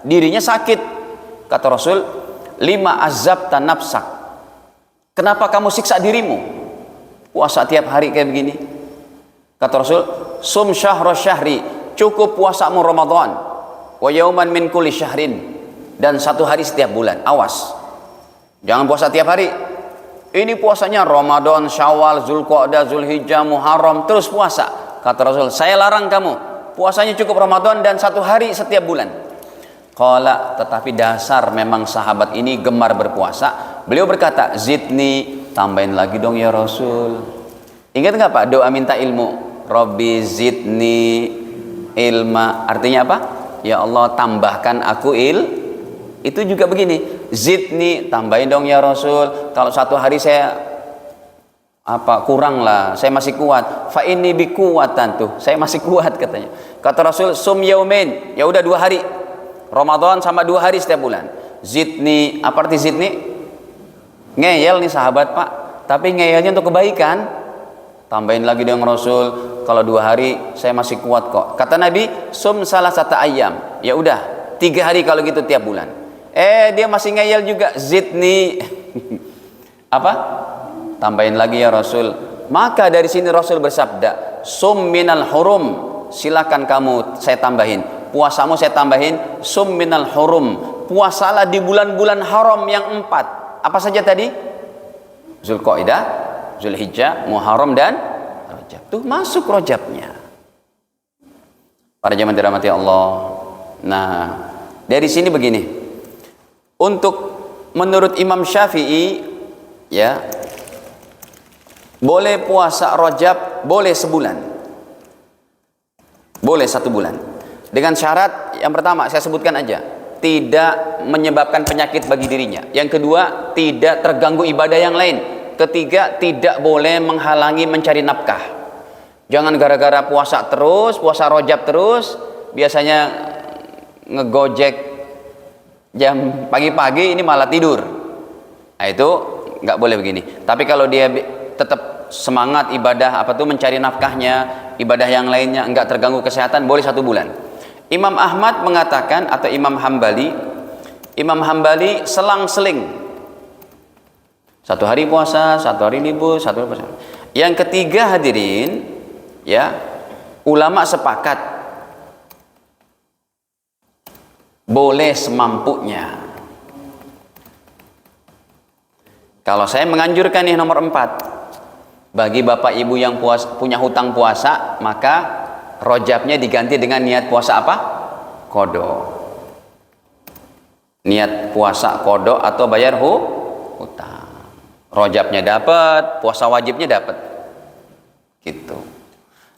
dirinya sakit. Kata Rasul, lima azabta nafsak, kenapa kamu siksa dirimu puasa tiap hari kayak begini? Kata Rasul, sum syahra syahri, cukup puasamu Ramadan, wa yauman min kulli syahrin, dan 1 hari setiap bulan. Awas, jangan puasa tiap hari. Ini puasanya Ramadan, Syawal, Zulqa'dah, Zulhijjah, Muharram, terus puasa. Kata Rasul, saya larang kamu, puasanya cukup Ramadan dan 1 hari setiap bulan. Qala, tetapi dasar memang sahabat ini gemar berpuasa. Beliau berkata, zidni, tambahin lagi dong ya Rasul. Ingat nggak Pak doa minta ilmu? Rabbi zidni ilma. Artinya apa? Ya Allah, tambahkan aku Itu juga begini, zidni, tambahin dong ya Rasul. Kalau 1 hari saya Apa kurang lah, saya masih kuat. Fa inni bikuwatan, tuh saya masih kuat katanya. Kata Rasul, sum yaumin, ya udah 2 hari Ramadan sama 2 hari setiap bulan. Zidni, apa arti zidni? Ngeyel nih sahabat Pak, tapi ngeyelnya untuk kebaikan. Tambahin lagi dengan Rasul, kalau 2 hari saya masih kuat kok. Kata Nabi, sum salah satu ayam, ya udah 3 hari kalau gitu tiap bulan. Dia masih ngeyel juga, zidni. Apa? Tambahin lagi ya Rasul. Maka dari sini Rasul bersabda, sum minal hurum, silakan kamu saya tambahin, puasamu saya tambahin, sum minal hurum, puasalah di bulan-bulan haram yang 4. Apa saja tadi? Zulqa'dah, Zulhijjah, Muharram dan Rajab. Tuh masuk Rajabnya. Para jemaah dirahmati Allah. Nah, dari sini begini. Untuk menurut Imam Syafi'i, ya, boleh puasa Rajab, boleh sebulan, boleh 1 bulan, dengan syarat yang pertama saya sebutkan aja, tidak menyebabkan penyakit bagi dirinya. Yang kedua, tidak terganggu ibadah yang lain. Ketiga, tidak boleh menghalangi mencari nafkah. Jangan gara-gara puasa terus, puasa Rajab terus, biasanya ngegojek jam pagi-pagi, ini malah tidur. Nah, itu nggak boleh begini. Tapi kalau dia tetap semangat ibadah, apa tuh, mencari nafkahnya, ibadah yang lainnya, enggak terganggu kesehatan, boleh 1 bulan. Imam Ahmad mengatakan, atau Imam Hambali selang-seling, 1 hari puasa, 1 hari libur, 1 hari puasa. Yang ketiga hadirin, ya, ulama sepakat boleh semampunya. Kalau saya menganjurkan nih nomor 4, bagi bapak ibu yang punya hutang puasa, maka Rajabnya diganti dengan niat puasa apa? Qadha. Niat puasa qadha atau bayar hutang. Rajabnya dapat, puasa wajibnya dapat. Gitu.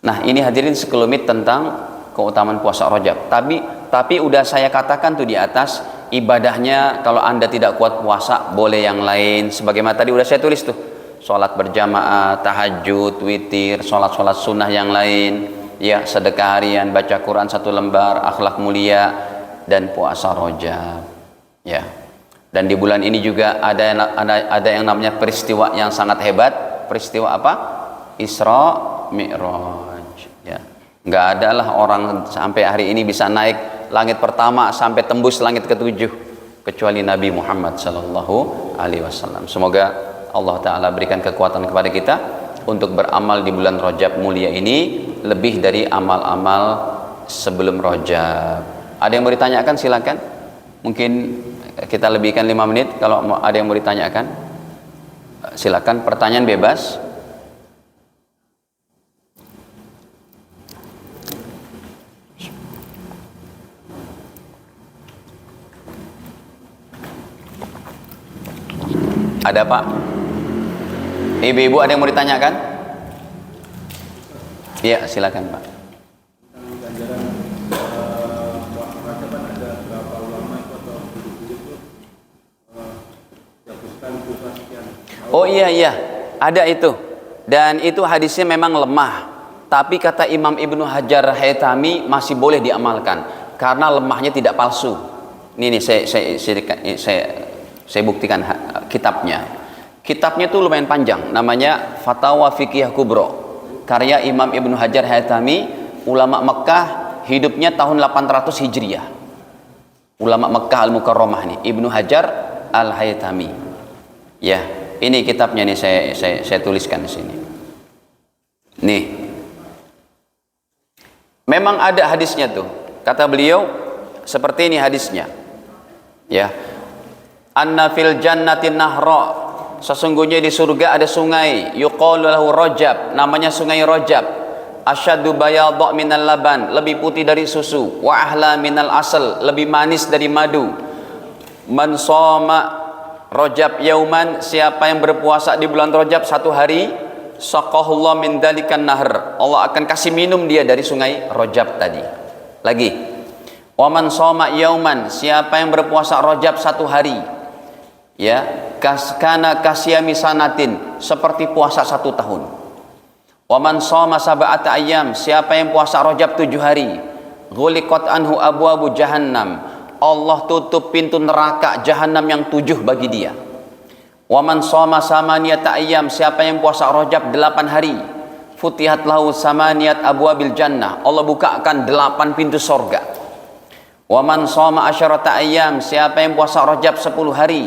Nah, ini hadirin sekelumit tentang keutamaan puasa Rajab. Tapi udah saya katakan tuh di atas, ibadahnya kalau Anda tidak kuat puasa, boleh yang lain. Sebagaimana tadi udah saya tulis tuh, sholat berjamaah, tahajud, witir, sholat sunnah yang lain, ya, sedekah harian, baca Quran 1 lembar, akhlak mulia, dan puasa Rajab, ya. Dan di bulan ini juga ada yang namanya peristiwa yang sangat hebat. Peristiwa apa? Isra Mi'raj, ya. Nggak ada lah orang sampai hari ini bisa naik langit pertama sampai tembus langit ke-7 kecuali Nabi Muhammad sallallahu alaihi wasallam. Semoga Allah Ta'ala berikan kekuatan kepada kita untuk beramal di bulan Rajab mulia ini lebih dari amal-amal sebelum Rajab. Ada yang mau ditanyakan silakan. Mungkin kita lebihkan 5 menit. Kalau ada yang mau ditanyakan silakan, pertanyaan bebas. Ada Pak? Ibu-ibu ada yang mau ditanyakan? Iya, silakan Pak. Oh iya, ada itu. Dan itu hadisnya memang lemah. Tapi kata Imam Ibnu Hajar Haytami masih boleh diamalkan karena lemahnya tidak palsu. Ini saya buktikan kitabnya. Kitabnya itu lumayan panjang, namanya Fatawa Fiqhiyah Kubro, karya Imam Ibnu Hajar Haytami, ulama Mekah, hidupnya tahun 800 Hijriah. Ulama Mekah Al-Mukarramah nih, Ibnu Hajar Al-Haytami. Ya, ini kitabnya nih, saya tuliskan di sini. Nih. Memang ada hadisnya tuh. Kata beliau seperti ini hadisnya. Ya. Anna fil jannatin nahra, sesungguhnya di surga ada sungai, yuqalu lahu Rajab, namanya sungai Rajab. Asyaddu bayadha minal laban, lebih putih dari susu, wa ahla minal asal, lebih manis dari madu. Man shoma Rajab yauman, siapa yang berpuasa di bulan Rajab 1 hari, saqahullah min dalikan nahr, Allah akan kasih minum dia dari sungai Rajab tadi. Lagi, wa man shoma yauman, siapa yang berpuasa Rajab 1 hari, Ya, kana kasyami sanatin, seperti puasa 1 tahun. Waman shoma sab'ata ayyam, siapa yang puasa Rajab 7 hari, ghuliqat anhu abwabu jahannam, Allah tutup pintu neraka Jahannam yang 7 bagi dia. Waman shoma samaniyata ayyam, siapa yang puasa Rajab 8 hari, futihat lahu samaniyat abwabil jannah, Allah bukakan 8 pintu sorga. Waman shoma asyarata ayyam, siapa yang puasa Rajab 10 hari,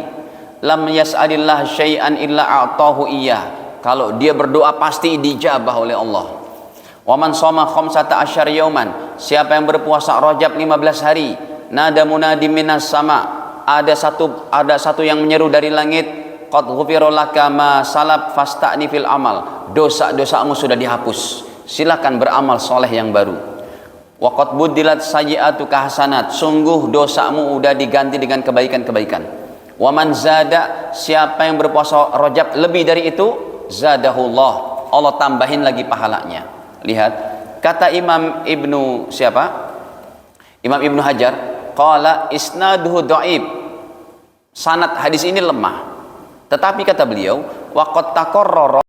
lam yas'alillah syai'an illa a'tahu iyyah, kalau dia berdoa pasti dijabah oleh Allah. Waman shoma khamsata asyar yauman, siapa yang berpuasa Rajab 15 hari, nada munadi minas sama, ada satu yang menyeru dari langit, qad ghufira laka ma salaf fasta'ni fil amal, dosa-dosamu sudah dihapus, silakan beramal soleh yang baru. Wa qad budilat sayyi'atuka hasanat, sungguh dosamu udah diganti dengan kebaikan-kebaikan. Waman zada, siapa yang berpuasa Rajab lebih dari itu, zadahullah, Allah tambahin lagi pahalanya. Lihat kata Imam Ibnu siapa? Imam Ibnu Hajar, qala isnaduhu dhaif, sanad hadis ini lemah. Tetapi kata beliau, wa qad taqarrara